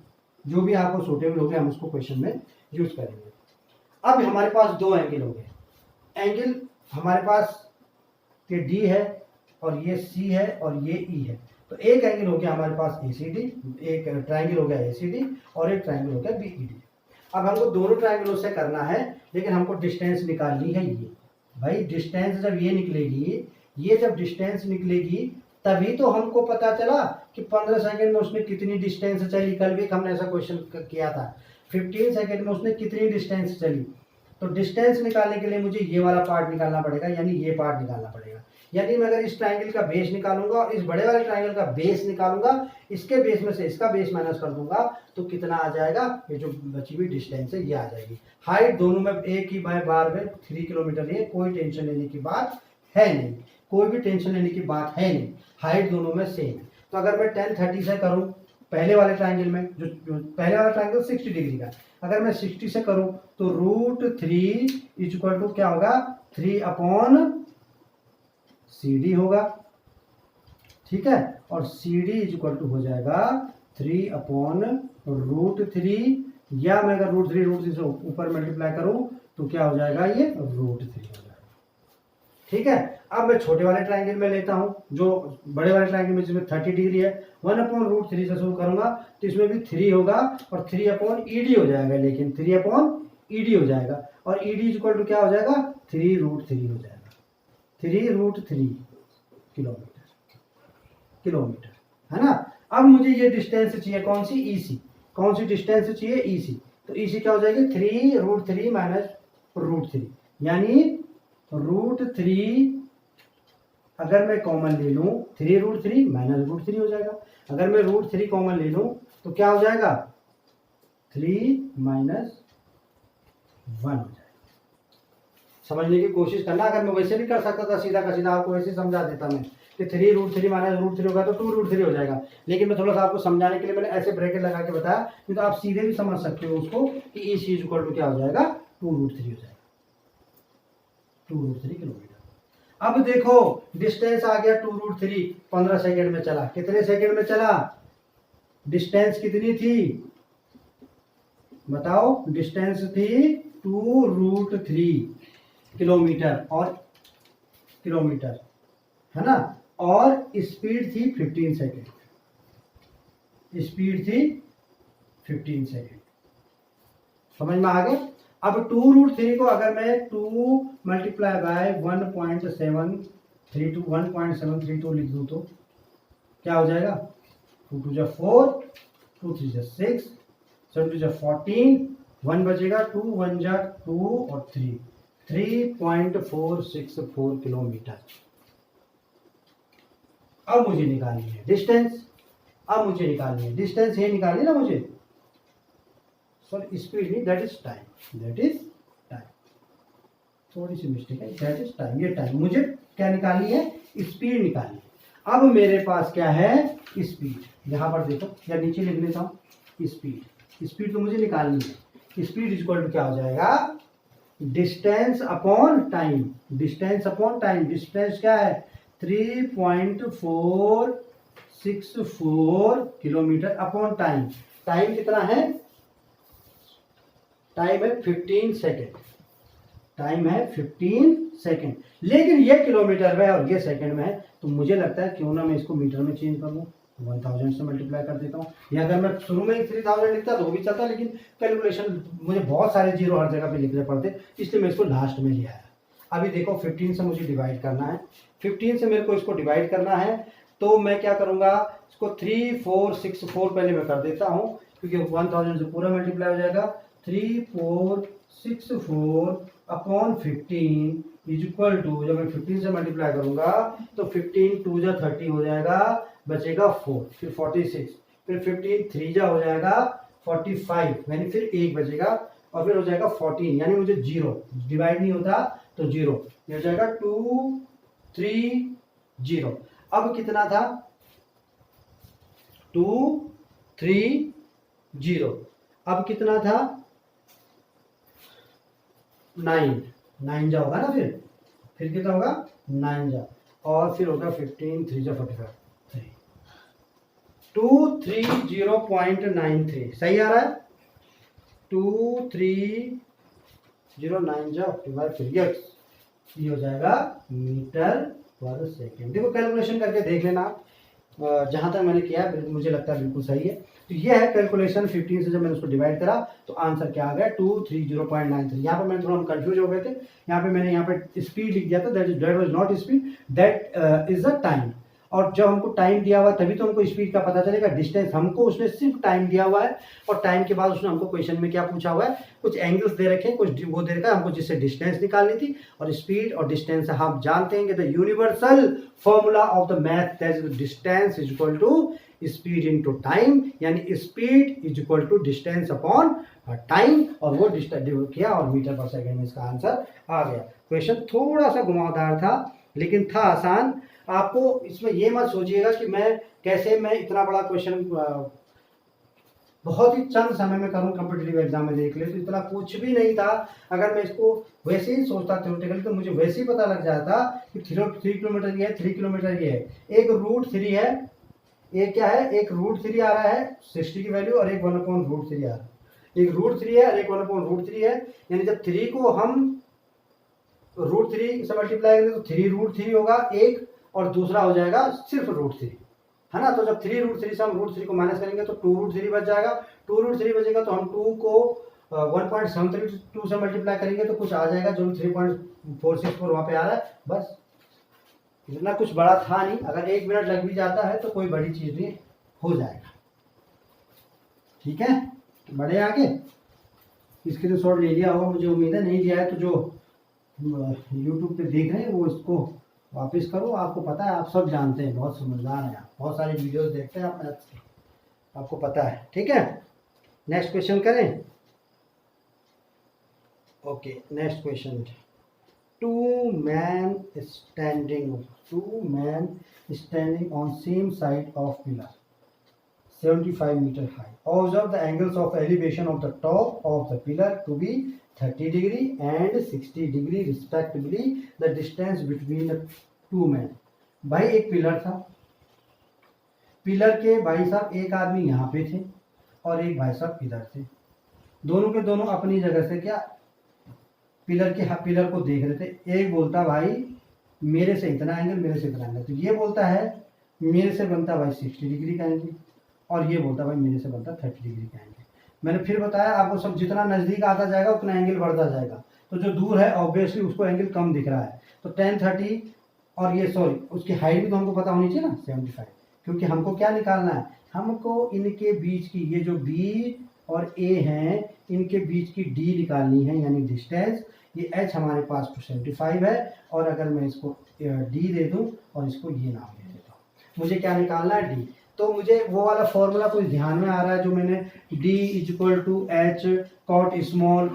जो भी आपको सूटेबल हो गया हम उसको क्वेश्चन में यूज करेंगे। अब हमारे पास दो एंगल हो गए, एंगल हमारे पास ये डी है और ये सी है और ये ई है। तो एक एंगल हो गया हमारे पास ACD, एक ट्राइंगल हो गया ACD और एक ट्राइंगल हो गया BED। अब हमको दोनों ट्राइंगलों से करना है, लेकिन हमको डिस्टेंस निकालनी है। ये भाई डिस्टेंस जब ये निकलेगी, ये जब डिस्टेंस निकलेगी तभी तो हमको पता चला कि 15 सेकंड में उसने कितनी डिस्टेंस चली। कल भी हमने ऐसा क्वेश्चन किया था, 15 सेकंड में उसने कितनी डिस्टेंस चली। तो डिस्टेंस निकालने के लिए मुझे ये वाला पार्ट निकालना पड़ेगा, यानी ये पार्ट निकालना पड़ेगा। यानी मैं अगर इस ट्राइंगल का बेस निकालूंगा और इस बड़े वाले ट्राइंगल का बेस निकालूंगा, इसके बेस में से इसका बेस माइनस कर दूंगा, तो कितना आ जाएगा, ये जो बची हुई डिस्टेंस है ये आ जाएगी। हाइट दोनों में एक ही बार में 3 किलोमीटर है, कोई टेंशन लेने की बात है नहीं, कोई भी टेंशन लेने की बात है नहीं, हाइट दोनों में सेम है। तो अगर मैं 1030 से करूं पहले वाले ट्राइंगल में, जो पहले वाला ट्राइंगल 60 डिग्री का, अगर मैं 60 से करूं तो √3 इक्वल टू क्या होगा, 3/CD होगा, ठीक है। और CD इक्वल टू हो जाएगा 3/√3, या मैं अगर √3 से ऊपर मल्टीप्लाई करूं तो क्या हो जाएगा, ये √3 हो जाएगा, ठीक है। अब मैं छोटे वाले ट्राइंगल में लेता हूं, जो बड़े वाले ट्राइंगल में जिसमें 30 डिग्री है, 1/√3 से शुरू करूंगा तो इसमें भी 3 होगा और 3/ED हो जाएगा, लेकिन 3/ED हो जाएगा और ED इक्वल टू क्या हो जाएगा, 3√3 हो जाएगा, 3√3 किलोमीटर, है ना। अब मुझे ये डिस्टेंस चाहिए, कौन सी, EC, कौन सी डिस्टेंस चाहिए, EC। तो EC क्या हो जाएगी, 3√3 माइनस √3, यानी √3 अगर मैं कॉमन ले लूँ 3√3 माइनस √3 हो जाएगा। अगर मैं √3 कॉमन ले लूँ तो क्या हो जाएगा, 3 माइनस 1 हो जाएगा। समझने की कोशिश करना, अगर मैं वैसे भी कर सकता था सीधा का सीधा, आपको वैसे समझा देता मैं कि 3√3 माइनस √3 होगा तो 2√3 हो जाएगा, लेकिन मैं थोड़ा सा आपको समझाने के लिए मैंने ऐसे ब्रैकेट लगा के बताया, नहीं तो आप सीधे भी समझ सकते हो उसको कि EC इक्वल टू क्या हो जाएगा, 2√3 हो जाएगा, 2√3 किलोमीटर। अब देखो डिस्टेंस आ गया 2√3, 15 सेकेंड में चला, कितने सेकेंड में चला, डिस्टेंस कितनी थी बताओ, डिस्टेंस थी 2√3 किलोमीटर, और किलोमीटर, है ना, और स्पीड थी 15 सेकेंड, स्पीड थी 15 सेकेंड। समझ में आ गया। अब 2√3 को अगर मैं 2 मल्टीप्लाई बाय 1.732 लिख दूं तो क्या हो जाएगा, 2 2 जा 4, 2 3 जा 6, 7 2 जा 14, 1 बचेगा, 2 1 जा 2 और 3, 3.464 किलोमीटर। अब मुझे निकालनी है डिस्टेंस, अब मुझे निकालनी है डिस्टेंस, ये निकालनी है ना मुझे, सॉरी स्पीड नहीं, that is time, that is time, थोड़ी सी मिस्टेक है, दैट इज टाइम, ये टाइम, मुझे क्या निकालनी है, स्पीड निकालनी है। अब मेरे पास क्या है, स्पीड, यहाँ पर देखो या नीचे लिख लेता हूँ, स्पीड, स्पीड तो मुझे निकालनी है, स्पीड इक्वल टू क्या हो जाएगा, distance upon time, distance upon time, distance क्या है 3.464 किलोमीटर अपॉन टाइम, टाइम कितना है, टाइम है 15 सेकेंड, टाइम है 15 सेकेंड, लेकिन ये किलोमीटर में और ये सेकेंड में है, तो मुझे लगता है क्यों ना मैं इसको मीटर में चेंज कर लूँ, 1000 से मल्टीप्लाई कर देता हूँ, या अगर मैं शुरू में ही 3000 लिखता तो वो भी चलता, लेकिन कैलकुलेशन मुझे बहुत सारे जीरो हर जगह पे लिखने पड़ते, इसलिए मैं इसको लास्ट में ले आया। अभी देखो 15 से मुझे डिवाइड करना है, 15 से मेरे को इसको डिवाइड करना है, तो मैं क्या करूँगा, इसको 3464 पहले मैं कर देता हूँ, क्योंकि 1000 से पूरा मल्टीप्लाई हो जाएगा, 3464 अपॉन 15 इज इक्वल टू, जब मैं 15 से मल्टीप्लाई करूंगा तो 15 2 जा 30 हो जाएगा, बचेगा 4, फिर 46, फिर 15 3 जा हो जाएगा 45, यानी फिर 1 बचेगा, और फिर हो जाएगा 14, यानी मुझे जीरो डिवाइड नहीं होता तो जीरो, ये हो जाएगा 230। अब कितना था, 230, अब कितना था 9 जा होगा ना, फिर कितना होगा 9 जा, और फिर होगा 15 3 जा 45, 230.93, सही आ रहा है, 230.9 जा 45, फिर ये हो जाएगा मीटर पर सेकेंड। देखो कैलकुलेशन करके देख लेना आप, जहां तक मैंने किया मुझे लगता है बिल्कुल सही है। तो ये है कैलकुलेशन, 15 से जब मैंने उसको डिवाइड करा तो आंसर क्या आ गया 230.93। यहाँ पे मैंने थोड़ा कंफ्यूज हो गए थे, यहाँ पे मैंने यहाँ पे स्पीड लिख दिया था, that was not speed, that is the time. और जब हमको टाइम दिया हुआ है तभी तो हमको स्पीड का पता चलेगा, डिस्टेंस हमको उसने सिर्फ टाइम दिया हुआ है, और टाइम के बाद उसने हमको क्वेश्चन में क्या पूछा हुआ है, कुछ एंगल्स दे रखे हैं, कुछ वो दे रखा है हमको जिससे डिस्टेंस निकालनी थी, और स्पीड और डिस्टेंस हम जानते हैं कि the universal formula of the math, that is distance is equal to speed into time, यानी speed is equal to distance upon time, और वो डिस्टेंस किया और मीटर पर सेकेंड में इसका आंसर आ गया। क्वेश्चन थोड़ा सा घुमावदार था लेकिन था आसान। आपको इसमें ये मत सोचिएगा कि मैं इतना बड़ा क्वेश्चन बहुत ही चंद समय में करूं, कॉम्पिटिटिव एग्जाम में देख ले, तो इतना कुछ भी नहीं था। अगर मैं इसको वैसे ही सोचता थ्योरेटिकली तो मुझे वैसे ही पता लग जाता कि 3 किलोमीटर ये है, 3 किलोमीटर ये है, एक √3 है, एक क्या है, एक √3 आ रहा है 60 की वैल्यू, और एक 1/√3 आ रहा है, एक √3 है और एक 1/√3 है, यानी जब 3 को हम √3 से मल्टीप्लाई करेंगे तो 3√3 होगा एक, और दूसरा हो जाएगा सिर्फ √3, है ना। तो जब 3√3 से हम √3 को माइनस करेंगे तो 2√3 बच जाएगा, 2√3 बचेगा तो हम 2 को 1.732 से मल्टीप्लाई करेंगे तो कुछ आ जाएगा जो 3.464 वहाँ पे आ रहा है, बस इतना कुछ बड़ा था नहीं, अगर 1 मिनट लग भी जाता है तो कोई बड़ी चीज़ नहीं, हो जाएगा। ठीक है, तो बढ़े आगे। स्क्रीनशॉट ले लिया होगा, मुझे उम्मीद है, नहीं लिया है तो जो यूट्यूब पे देख रहे हैं वो इसको वापस करो। आपको पता है, आप सब जानते हैं, बहुत समझदार हैं आप, बहुत सारी वीडियोस देखते हैं आप मैथ्स की, आपको पता है। ठीक है, नेक्स्ट क्वेश्चन करें। Okay, next question. Two man standing on same side of pillar 75 meter high. Observe the angles of elevation of the top of the pillar to be 30 degree and 60 degree respectively. The distance between the two men. भाई एक pillar था, pillar के भाई साहब एक आदमी यहाँ पे थे और एक भाई साहब इधर थे। दोनों के दोनों अपनी जगह से क्या पिलर को देख रहे थे। एक बोलता भाई मेरे से इतना एंगल, मेरे से इतना एंगल, तो ये बोलता है मेरे से बनता भाई 60 डिग्री का एंगल, और ये बोलता भाई मेरे से बनता 30 डिग्री का एंगल। मैंने फिर बताया आपको, सब जितना नज़दीक आता जाएगा उतना एंगल बढ़ता जाएगा, तो जो दूर है ऑब्वियसली उसको एंगल कम दिख रहा है। तो 10 30 और ये सॉरी उसकी हाइट भी तो हमको पता होनी चाहिए ना 75, क्योंकि हमको क्या निकालना है, हमको इनके बीच की, ये जो बी और ए हैं इनके बीच की डी निकालनी है, यानी डिस्टेंस। ये h हमारे पास 275 है, और अगर मैं इसको डी दे दूं और इसको ये नाम दे देता हूँ, मुझे क्या निकालना है, डी। तो मुझे वो वाला फॉर्मूला कुछ ध्यान में आ रहा है जो मैंने d = h कॉट स्मॉल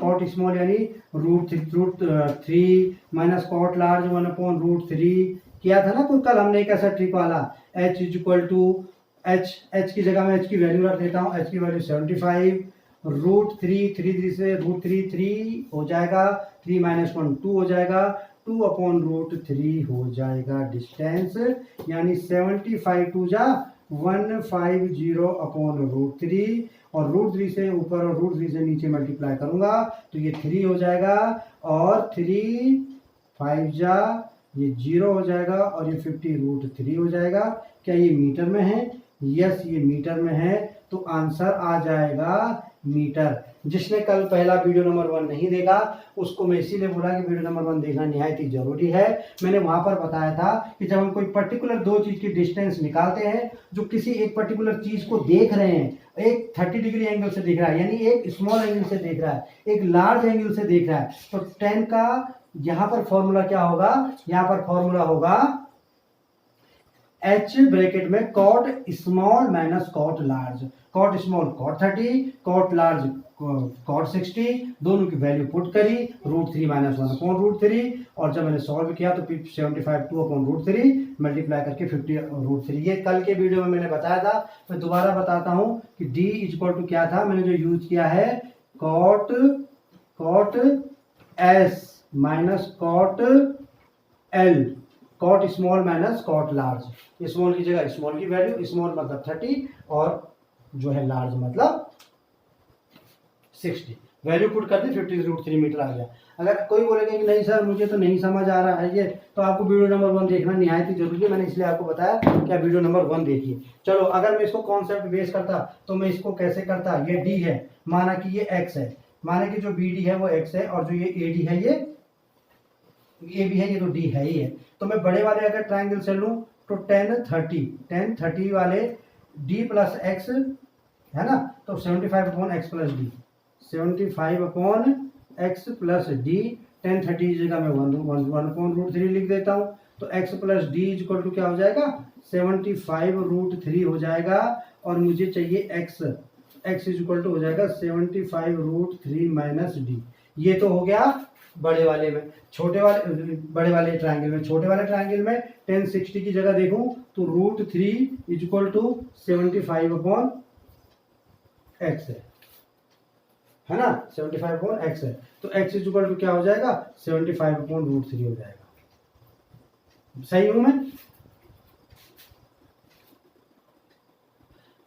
यानी √3 माइनस कॉट लार्ज 1/√3 किया था ना कोई कल हमने एक ऐसा ट्रिक वाला। h h की जगह में h की वैल्यू रख देता हूँ, h की वैल्यू 75, √3 से √3 हो जाएगा, 3 - 1 2 हो जाएगा, 2/√3 हो जाएगा डिस्टेंस, यानी 75 2 जा 150/√3, और √3 से ऊपर और √3 से नीचे मल्टीप्लाई करूंगा तो ये 3 हो जाएगा, और 3 5 जा ये 0 हो जाएगा, और ये 50√3 हो जाएगा। क्या ये मीटर में है? यस, ये मीटर में है, तो आंसर आ जाएगा मीटर। जिसने कल पहला वीडियो नंबर 1 नहीं देखा उसको मैं इसीलिए बोला कि वीडियो नंबर 1 देखना निहायत ही जरूरी है। मैंने वहां पर बताया था कि जब हम कोई पर्टिकुलर दो चीज की डिस्टेंस निकालते हैं, जो किसी एक पर्टिकुलर चीज को देख रहे हैं, एक 30 डिग्री एंगल से देख रहा है, यानी एक स्मॉल एंगल से देख रहा है, एक लार्ज एंगल से देख रहा है, तो 10 का यहाँ पर फॉर्मूला क्या होगा, यहाँ पर फॉर्मूला होगा h ब्रैकेट में cot small minus cot large, cot small cot 30, cot large cot 60, दोनों की वैल्यू पुट करी, √3 - 1/√3, और जब मैंने सॉल्व किया तो 75 2/√3 मल्टीप्लाई करके 50√3। ये कल के वीडियो में मैंने बताया था, मैं दोबारा बताता हूं कि d = क्या था। मैंने जो यूज किया है cot s minus cot l, cot small minus cot large. Small की जगह स्मॉल की वैल्यू, स्मॉल मतलब 30 और जो है लार्ज मतलब 60, वैल्यू पुट कर दी, 50√3 मीटर आ गया। अगर कोई बोलेगा कि नहीं सर मुझे तो नहीं समझ आ रहा है ये, तो आपको वीडियो नंबर 1 देखना निहायत ही जरूरी है। मैंने इसलिए आपको बताया कि आप वीडियो नंबर 1 देखिए। चलो, अगर मैं इसको कॉन्सेप्ट बेस करता तो मैं इसको कैसे करता, ये डी है, माना कि ये एक्स है, माना कि जो बी डी है वो एक्स है, और जो ये ए डी है ये ए भी है, ये तो डी है ही है। तो मैं बड़े वाले अगर ट्राइंगल से लूं तो 10 30 वाले d प्लस एक्स है ना, तो 75/x plus D, 75/x plus D. 10 30 की जगह मैं 1/√3 लिख देता हूं, तो x प्लस डी = क्या हो जाएगा, 75√3 हो जाएगा, और मुझे चाहिए x = हो जाएगा 75√3 माइनस डी। ये तो हो गया बड़े वाले में। बड़े वाले ट्रायंगल में, छोटे वाले ट्रायंगल में 10 60 की जगह देखूं तो √3 = 75/x है ना, 75/x है, तो x = क्या हो जाएगा, 75/√3 हो जाएगा। सही हूं मैं?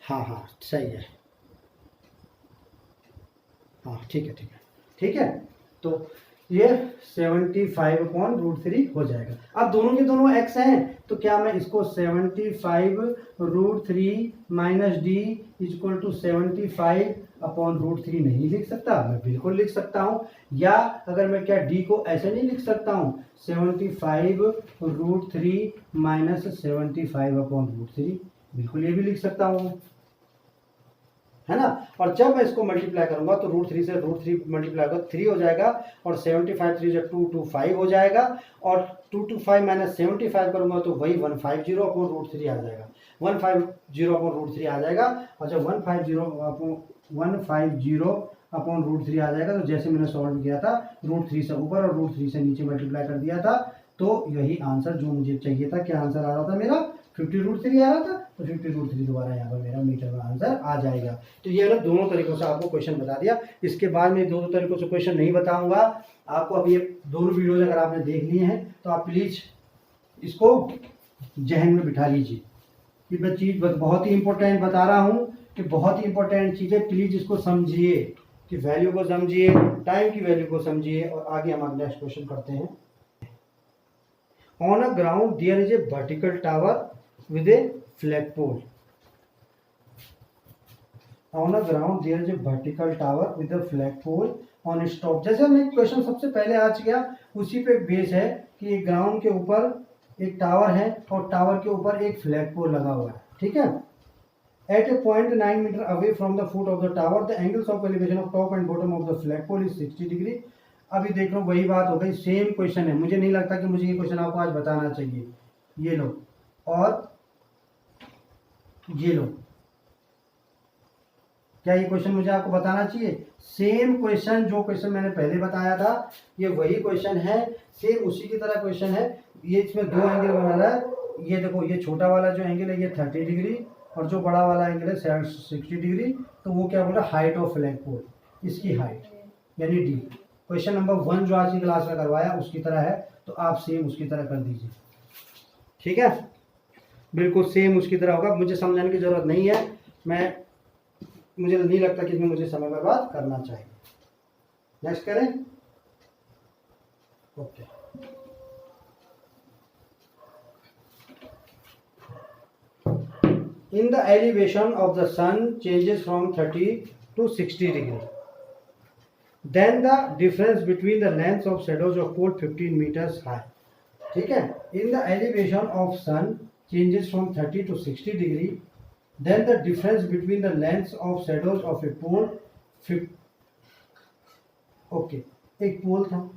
हाँ सही है, हाँ ठीक है। तो ये 75/√3 हो जाएगा। अब दोनों के दोनों x हैं, तो क्या मैं इसको 75√3 माइनस डी = 75 अपॉन रूट 3 नहीं लिख सकता? मैं बिल्कुल लिख सकता हूँ। या अगर मैं क्या डी को ऐसे नहीं लिख सकता हूँ, 75 रूट 3 माइनस 75 अपॉन रूट 3, बिल्कुल ये भी लिख सकता हूँ, है ना। और जब मैं इसको मल्टीप्लाई करूंगा तो रूट 3 से रूट 3 मल्टीप्लाई होगा 3 हो जाएगा, और 75 3 से 225 हो जाएगा, और 225 माइनस 75 करूंगा तो वही 150 अपॉन रूट 3 आ जाएगा, 150 अपॉन रूट 3 आ जाएगा। और जब 150 अपॉन रूट 3 आ जाएगा तो जैसे मैंने सॉल्व किया था, रूट 3 से ऊपर और रूट 3 से नीचे मल्टीप्लाई कर दिया था, तो यही आंसर जो मुझे चाहिए था, क्या आंसर आ रहा था मेरा, 50 रूट 3 आ रहा था, तो 50 रूट 3 दोबारा यहाँ पर मेरा मीटर में आंसर आ जाएगा। तो ये मैंने दोनों तरीकों से आपको क्वेश्चन बता दिया। इसके बाद मैं दोनों तरीकों से क्वेश्चन नहीं बताऊंगा आपको। अब ये दोनों वीडियोज अगर आपने देख लिए हैं तो आप प्लीज इसको जहन में बिठा लीजिए कि मैं चीज बहुत ही इंपॉर्टेंट बता रहा हूँ, कि बहुत ही इंपॉर्टेंट चीज है, प्लीज इसको समझिए, कि वैल्यू को समझिए, टाइम की वैल्यू को समझिए। और आगे हम नेक्स्ट क्वेश्चन करते हैं। On a ground there is a vertical tower with a flagpole. On a ground there is a vertical tower with a flagpole on its top. जैसे हमें क्वेश्चन सबसे पहले आज गया, उसी पे बेस है कि ग्राउंड के ऊपर एक टावर है और टावर के ऊपर एक फ्लैगपोल लगा हुआ है, ठीक है। At a point 9 meter away from the foot of the tower, the angles of elevation of top and bottom of the flagpole is 60 degree. अभी देख लो वही बात हो गई, सेम क्वेश्चन है। मुझे नहीं लगता कि मुझे ये क्वेश्चन आपको आज बताना चाहिए। ये लो और ये लो, क्या ये क्वेश्चन मुझे आपको बताना चाहिए? सेम क्वेश्चन, जो क्वेश्चन मैंने पहले बताया था, ये वही क्वेश्चन है, सेम उसी की तरह क्वेश्चन है। ये इसमें दो एंगल बना रहा है। ये देखो, ये छोटा वाला जो एंगल है ये 30 डिग्री, और जो बड़ा वाला एंगल है 60 डिग्री। तो वो क्या बोल रहा है, हाइट ऑफ फ्लैगपोल, इसकी हाइट यानी डी। क्वेश्चन नंबर 1 जो आज की क्लास में करवाया उसकी तरह है, तो आप सेम उसकी तरह कर दीजिए, ठीक है। बिल्कुल सेम उसकी तरह होगा, मुझे समझाने की जरूरत नहीं है। मुझे नहीं लगता कि इसमें मुझे समय बर्बाद करना चाहिए। नेक्स्ट करें, okay. In the elevation of the sun changes from 30 to 60 degree, then the difference between the length of shadows of pole 15 metres high, ठीक है। In the elevation of sun changes from 30 to 60 degree, then the difference between the lengths of shadows of a pole, okay, एक पोल था,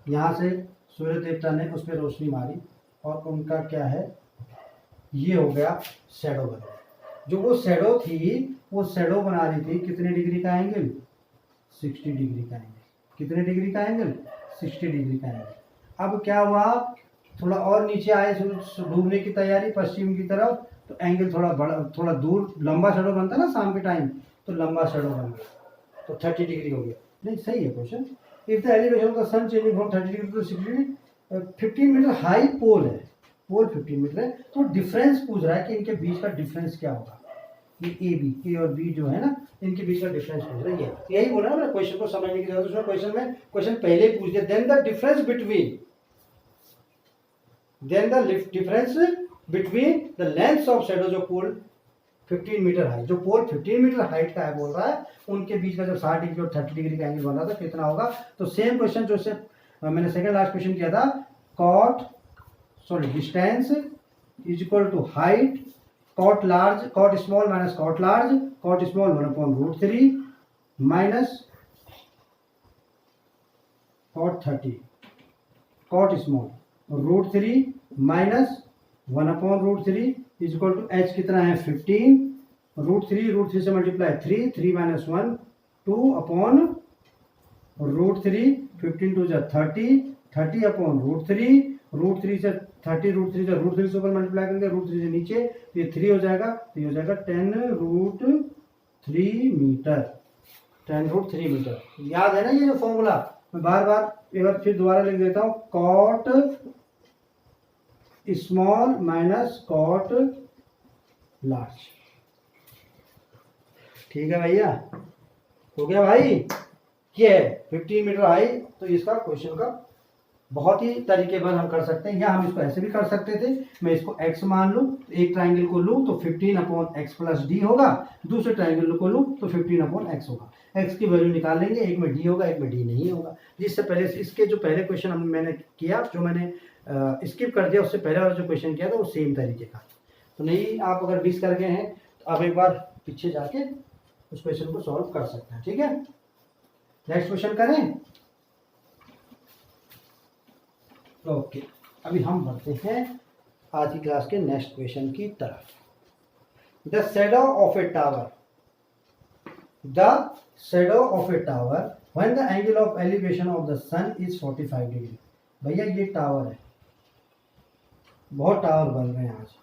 यहाँ से सूर्य देवता ने उस पर रोशनी मारी और उनका क्या है, ये हो गया शैडो बना। जो वो शैडो थी, वो शैडो बना रही थी कितने डिग्री का एंगल, 60 डिग्री का एंगल। कितने डिग्री का एंगल, 60 डिग्री का एंगल। अब क्या हुआ, थोड़ा और नीचे आए डूबने की तैयारी पश्चिम की तरफ, तो एंगल थोड़ा बड़ा, थोड़ा दूर लंबा शैडो बनता है ना शाम के टाइम, तो लंबा शैडो बन गया, तो 30 डिग्री हो गया। नहीं, सही है question. If the elevation of the sun changing from 30 degree to 60 degree, 15 meter high pole है, पोल 15 मीटर है, तो डिफरेंस पूछ रहा है कि इनके बीच का डिफरेंस क्या होगा। ये ए और बी जो है ना, इनके बीच का डिफरेंस पूछ रहा है। यही बोला ना क्वेश्चन को समझने की जरूरत है। क्वेश्चन पहले पूछ दिया, then the difference between then the difference between the lengths of shadows of pole 15 metre height, जो पोल 15 मीटर हाइट का है बोल रहा है, उनके बीच का जब 60 डिग्री और 30 डिग्री का एंगल बन रहा था, कितना होगा। तो सेम क्वेश्चन जो से मैंने सेकंड लास्ट क्वेश्चन किया था, distance is equal to height, cot small minus cot large, cot small 1/√3 minus cot 30, cot small √3 minus 1/√3 is equal to h कितना है 15, √3 से मल्टीप्लाई 3 माइनस 1 2/√3, 15 to 30 अपॉन √3 से 30 √3 से ऊपर मल्टीप्लाई करेंगे, √3 से नीचे, तो ये 3 हो जाएगा, तो ये हो जाएगा 10√3 मीटर, 10√3 मीटर। याद है ना ये जो फॉर्मूला, मैं बार बार एक बार फिर दोबारा लिख देता हूँ, cot small minus cot large. ठीक है भैया, हो गया भाई। ये है 15 मीटर हाई, तो इसका क्वेश्चन का बहुत ही तरीकेबल हम कर सकते हैं, या हम इसको ऐसे भी कर सकते थे, मैं इसको x मान लूँ, एक ट्राइंगल को लूँ तो 15/x प्लस डी होगा, दूसरे ट्राइंगल को लूँ तो 15/x होगा। x की वैल्यू निकाल लेंगे, एक में d होगा, एक में d नहीं होगा। जिससे पहले इसके जो पहले क्वेश्चन मैंने किया, जो मैंने स्किप कर दिया, उससे पहले वाला जो क्वेश्चन किया था वो सेम तरीके का। तो नहीं, आप अगर 20 कर गए हैं तो अब एक बार पीछे जाके उस क्वेश्चन को सॉल्व कर सकते हैं। ठीक है, नेक्स्ट क्वेश्चन करें। ओके, अभी हम बढ़ते हैं आज की क्लास के नेक्स्ट क्वेश्चन की तरफ। The shadow of a tower, the shadow of a tower when the angle of elevation of the sun is 45 degree. भैया ये टावर है, बहुत टावर बन रहे हैं आज।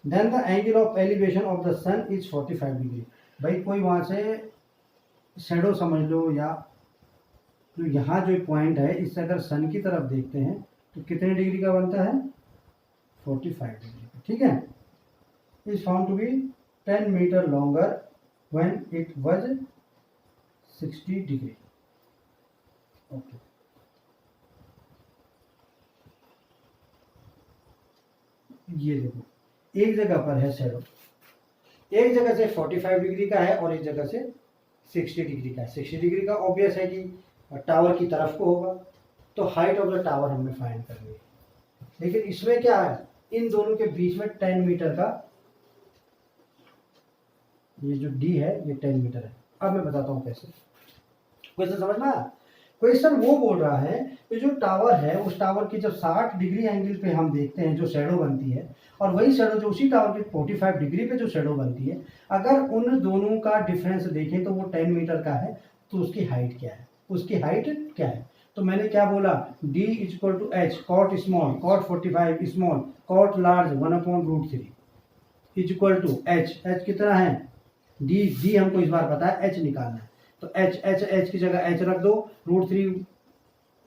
Then the angle of elevation of the sun is 45 degree. भाई कोई वहां से शैडो समझ लो, या तो यहाँ जो पॉइंट है इससे अगर सन की तरफ देखते हैं तो कितने डिग्री का बनता है, 45 डिग्री का। ठीक है, is found to be 10 metre longer when it was 60 degree. Okay, ये देखो एक जगह पर है शैडो, एक जगह से 45 डिग्री का है और एक जगह से 60 डिग्री का है। 60 डिग्री का ऑब्वियस है कि टावर की तरफ को होगा, तो हाइट ऑफ द टावर हमें फाइंड करनी है। लेकिन इसमें क्या है, इन दोनों के बीच में 10 मीटर का, ये जो डी है ये 10 मीटर है। अब मैं बताता हूँ कैसे। क्वेश्चन समझना, क्वेश्चन वो बोल रहा है कि जो टावर है उस टावर की जब 60 डिग्री एंगल पे हम देखते हैं जो शैडो बनती है, और वही शैडो जो उसी टावर के 45 डिग्री पे जो शैडो बनती है, अगर उन दोनों का डिफरेंस देखें तो वो 10 मीटर का है, तो उसकी हाइट क्या है, उसकी हाइट क्या है। तो मैंने क्या बोला, d equal to h cot small cot 45 small cot large 1/√3 equal to h कितना है, d हमको इस बार पता है, h निकालना है। तो h की जगह h रख दो, √3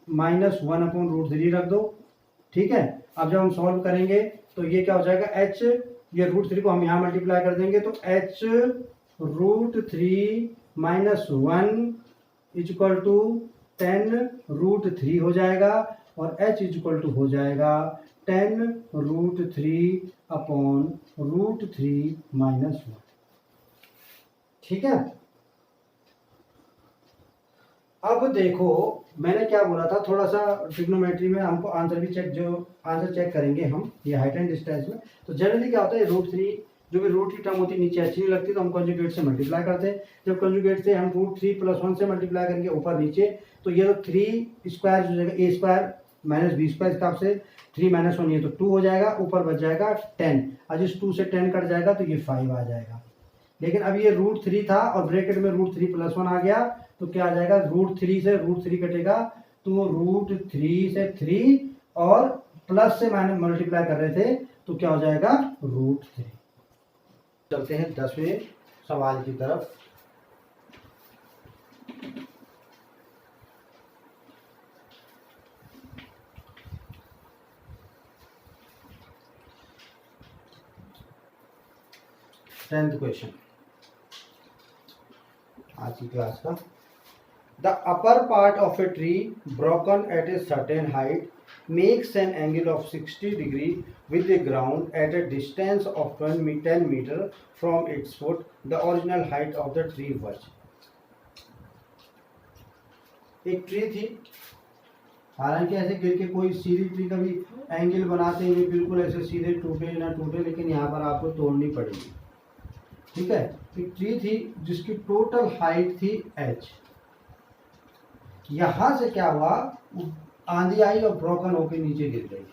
माइनस 1/√3 रख दो। ठीक है, अब जब हम सॉल्व करेंगे तो ये क्या हो जाएगा, h, ये √3 को हम यहाँ मल्टीप्लाई कर देंगे तो h √3 माइनस 1 इक्वल टू 10√3 हो जाएगा, और h इक्वल टू हो जाएगा 10√3/√3 माइनस 1। ठीक है, अब देखो मैंने क्या बोला था, थोड़ा सा ट्रिग्नोमेट्री में हमको आंसर भी आंसर चेक करेंगे हम, ये हाइट एंड डिस्टेंस में। तो जनरली क्या होता है, √3 जो भी रूट की टर्म होती है नीचे अच्छी नहीं लगती, तो हम कंजुगेट से मल्टीप्लाई करते हैं। जब कंजुगेट से हम √3 + 1 से मल्टीप्लाई करेंगे ऊपर नीचे, तो ये तो 3 स्क्वायर हो जाएगा, a² माइनस b² के हिसाब से 3 - 1 ये तो 2 हो जाएगा, ऊपर बच जाएगा 10। आज इस 2 से 10 कट जाएगा तो ये 5 आ जाएगा। लेकिन अब ये √3 था और ब्रैकेट में √3 + 1 आ गया, तो क्या आ जाएगा, √3 से √3 कटेगा तो √3 से 3 और प्लस से माइनस मल्टीप्लाई कर रहे थे तो क्या हो जाएगा, √3। चलते हैं 10वें सवाल की तरफ। टेंथ क्वेश्चन आज की क्लास का। The upper part of a tree broken at a certain height makes an angle of 60 degree with the ground at a distance of 10 meter from its foot. The original height of the tree was. एक tree थी, हालांकि ऐसे गिर के कोई सीधी tree का भी angle बनाते हुए बिल्कुल ऐसे सीधे टूटे ना टूटे, लेकिन यहाँ पर आपको तोड़नी पड़ेगी। ठीक है, एक ट्री थी जिसकी टोटल हाइट थी h। यहाँ से क्या हुआ, आंधी आई और ब्रोकन होकर नीचे गिर गई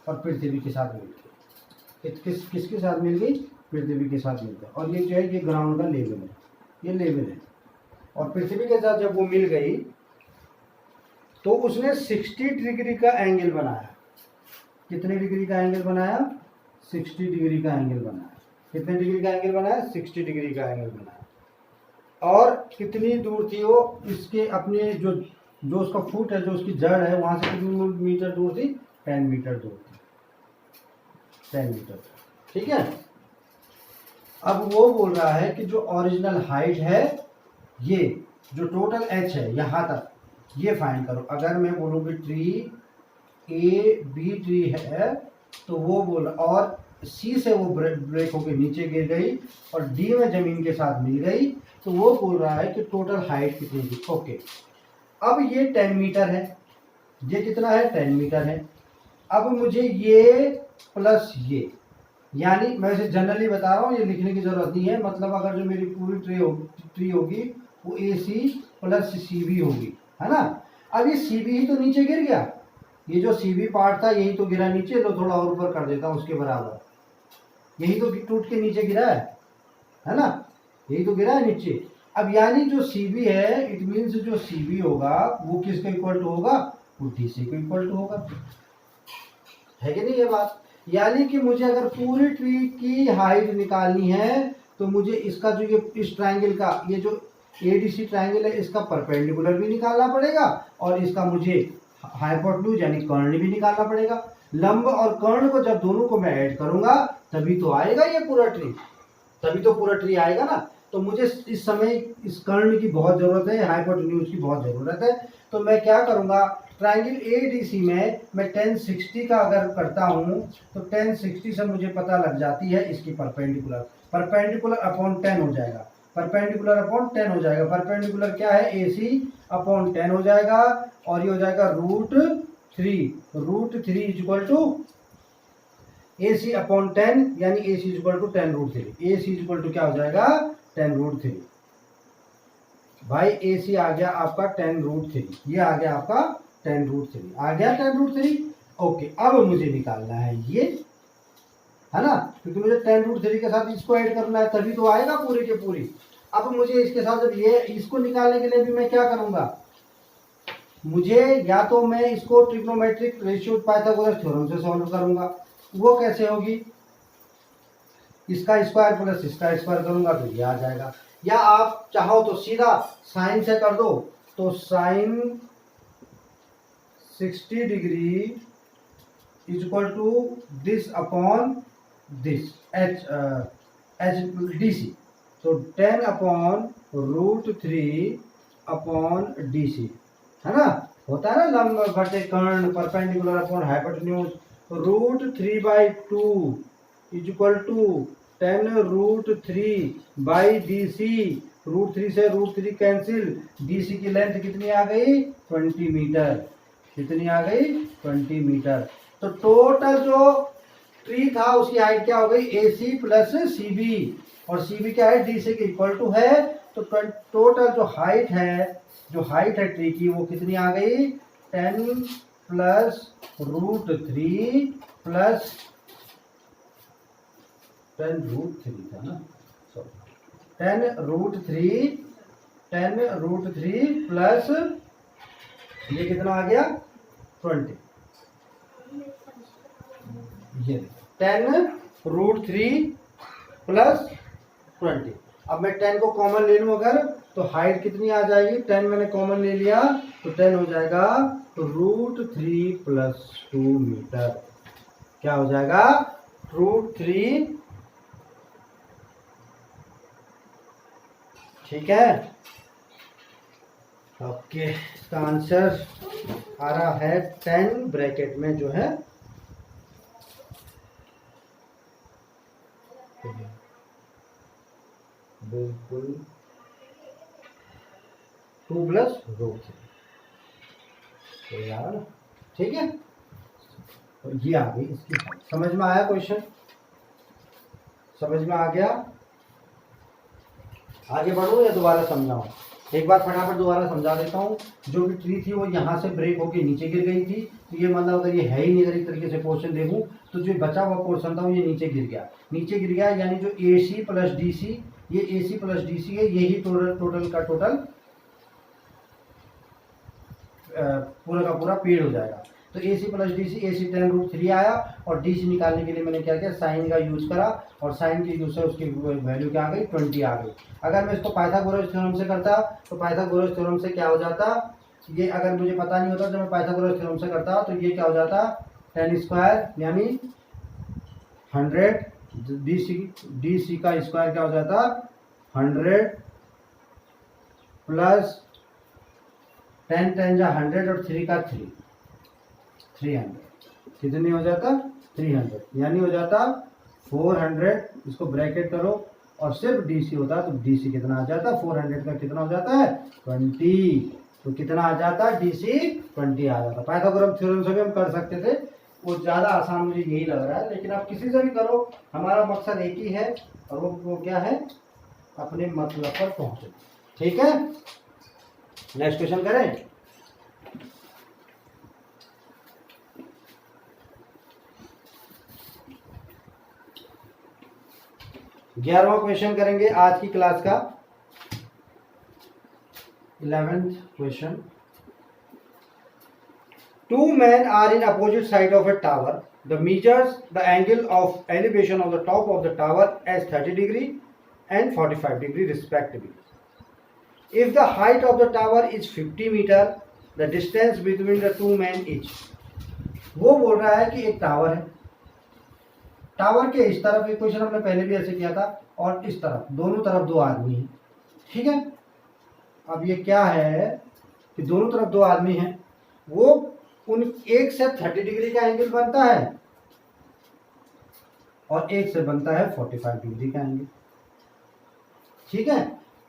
और पृथ्वी के साथ मिल गई। किसके साथ मिल गई, पृथ्वी के साथ मिल गई। और ये जो है ये ग्राउंड का लेवल है, ये लेवल है। और पृथ्वी के साथ जब वो मिल गई तो उसने 60 डिग्री का एंगल बनाया। कितने डिग्री का एंगल बनाया, 60 डिग्री का एंगल बनाया। कितने डिग्री का एंगल बनाया, 60 डिग्री का एंगल बनाया। और कितनी दूर थी वो, इसके अपने जो उसका फुट है, जो उसकी जड़ है, वहां से कितनी मीटर दूर थी, 10 मीटर दूर थी, 10 मीटर। ठीक है, अब वो बोल रहा है कि जो ओरिजिनल हाइट है, ये जो टोटल h है यहाँ तक, ये फाइंड करो। अगर मैं बोलूँ कि ट्री ए बी ट्री है तो वो बोल, और सी से वो ब्रेक होकर नीचे गिर गई और डी में जमीन के साथ मिल गई, तो वो बोल रहा है कि टोटल हाइट कितनी थी। ओके, अब ये 10 मीटर है, ये कितना है 10 मीटर है। अब मुझे ये प्लस ये, यानी मैं इसे जनरली बता रहा हूँ, ये लिखने की जरूरत नहीं है, मतलब अगर जो मेरी पूरी ट्री होगी वो ए सी प्लस सी बी होगी, है ना। अब ये सी बी ही तो नीचे गिर गया, ये जो सी बी पार्ट था यही तो गिरा नीचे, लो थोड़ा और ऊपर कर देता हूँ उसके बराबर, यही तो टूट के नीचे गिरा है ना, यही तो गिरा है नीचे। अब यानी जो सी बी है, इट मीन्स जो सी बी होगा वो किसके इक्वल टू होगा, वो डी सी को इक्वल टू होगा, है कि नहीं ये बात। यानी कि मुझे अगर पूरी ट्री की हाइट निकालनी है तो मुझे इसका जो ये इस ट्रायंगल का ये जो एडीसी ट्रायंगल है इसका परपेंडिकुलर भी निकालना पड़ेगा और इसका मुझे हाइपोटेन्यूज यानी कर्ण भी निकालना पड़ेगा। लंब और कर्ण को जब दोनों को मैं ऐड करूंगा तभी तो आएगा ये पूरा ट्री, तभी तो पूरा ट्री आएगा ना। तो मुझे इस समय इस कर्ण की बहुत जरूरत है, हाइपोटेन्यूज की बहुत जरूरत है। तो मैं क्या करूंगा, ट्रायंगल एडीसी में मैं 1060 का अगर करता हूं तो 1060 से मुझे पता लग जाती है इसकी परपेंडिकुलर, परपेंडिकुलर अपॉन 10 हो जाएगा, परपेंडिकुलर अपॉन 10 हो जाएगा। परपेंडिकुलर क्या है, AC अपॉन 10 हो जाएगा और ये हो जाएगा √3 इक्वल टू AC अपॉन 10, यानी AC equal to 10√3, AC equal to क्या हो जाएगा 10√3। भाई AC आ गया आपका 10√3, ये आ गया आपका 10√3, आ गया 10√3। ओके, अब मुझे निकालना है ये, है ना, क्योंकि मुझे 10√3 के साथ इसको ऐड करना है तभी तो आएगा पूरी के पूरी। अब मुझे इसके साथ जब ये इसको निकालने के लिए भी मैं क्या करूंगा, मुझे या तो मैं इसको ट्रिग्नोमेट्रिक रेशियो पाइथागोरस थ्योरम से सॉल्व करूंगा, वो कैसे होगी, इसका स्क्वायर प्लस इसका स्क्वायर करूंगा तो ये आ जाएगा, या आप चाहो तो सीधा साइन से कर दो, तो sine 60 degree is equal to this upon this H D C, तो 10 अपॉन √3 अपॉन डी सी, है ना, होता है ना लंब घटे कर्ण, perpendicular upon hypotenuse, √3/2 is equal to 10√3 by D C, √3 से √3 कैंसिल, डी सी की लेंथ कितनी आ गई 20 मीटर, कितनी आ गई 20 मीटर। तो टोटल जो ट्री था उसकी हाइट क्या हो गई, AC प्लस CB, और CB क्या है DC के इक्वल टू है, तो टोटल जो हाइट है ट्री की वो कितनी आ गई 10 प्लस √3 प्लस 10√3 था ना, 10√3 प्लस ये कितना आ गया 20, ये 10√3 प्लस 20। अब मैं 10 को कॉमन ले लूं अगर, तो हाइट कितनी आ जाएगी, 10 मैंने कॉमन ले लिया तो 10 हो जाएगा √3 प्लस 2 मीटर, क्या हो जाएगा √3, ठीक है। ओके, इसका आंसर आ रहा है 10 ब्रैकेट में जो है बिल्कुल 2 प्लस √3, तो यार ठीक है, तो ये आ गई इसकी। समझ में आया क्वेश्चन, समझ में आ गया, आगे बढ़ो या दोबारा समझाऊं, एक बार फटाफट दोबारा समझा देता हूँ। जो भी ट्री थी वो यहाँ से ब्रेक होके नीचे गिर गई थी, तो ये मतलब अगर ये है ही नहीं, अगर एक तरीके से पोर्शन देखूँ तो जो बचा हुआ पोर्शन था वो ये नीचे गिर गया, यानी जो AC प्लस DC, ये AC प्लस DC है, यही टोटल का टोटल पूरा का पूरा पेड़ हो जाएगा। तो AC प्लस DC, AC 10√3 आया, और DC निकालने के लिए मैंने क्या किया, साइन का यूज करा, और साइन के यूज से उसकी वैल्यू क्या आ गई 20 आ गई। अगर मैं इसको पाइथागोरस थ्योरम से करता तो पाइथागोरस थ्योरम से क्या हो जाता, ये अगर मुझे पता नहीं होता जब मैं पाइथागोरस थ्योरम से करता तो ये क्या हो जाता 10² यानी 100, DC का स्क्वायर क्या हो जाता 100 प्लस 10 10 जा 100 और 3 का 3 300 कितनी हो जाता 300 यानी हो जाता 400, इसको ब्रैकेट करो और सिर्फ DC होता तो DC कितना आ जाता 400 का कितना हो जाता है 20, तो कितना आ जाता DC 20 आ जाता। पाइथागोरस थ्योरम से भी हम कर सकते थे, वो ज़्यादा आसान मुझे यही लग रहा है, लेकिन आप किसी से भी करो हमारा मकसद एक ही है और वो क्या है अपने मतलब पर पहुंचे। ठीक है, नेक्स्ट क्वेश्चन करें। ग्यारहवां क्वेश्चन करेंगे आज की क्लास का, 11th question. Two men are in opposite side of a tower. The measures the angle of elevation of the top of the tower as 30 degree and 45 degree respectively. If the height of the tower is 50 meter, the distance between the two men is। वो बोल रहा है कि एक tower है, tower के इस तरफ, एक क्वेश्चन हमने पहले भी ऐसे किया था, और इस तरफ दोनों तरफ दो आदमी हैं। ठीक है, अब ये क्या है कि दोनों तरफ दो आदमी हैं, वो उन एक से 30 डिग्री का एंगल बनता है और एक से बनता है 45 डिग्री का एंगल। ठीक है,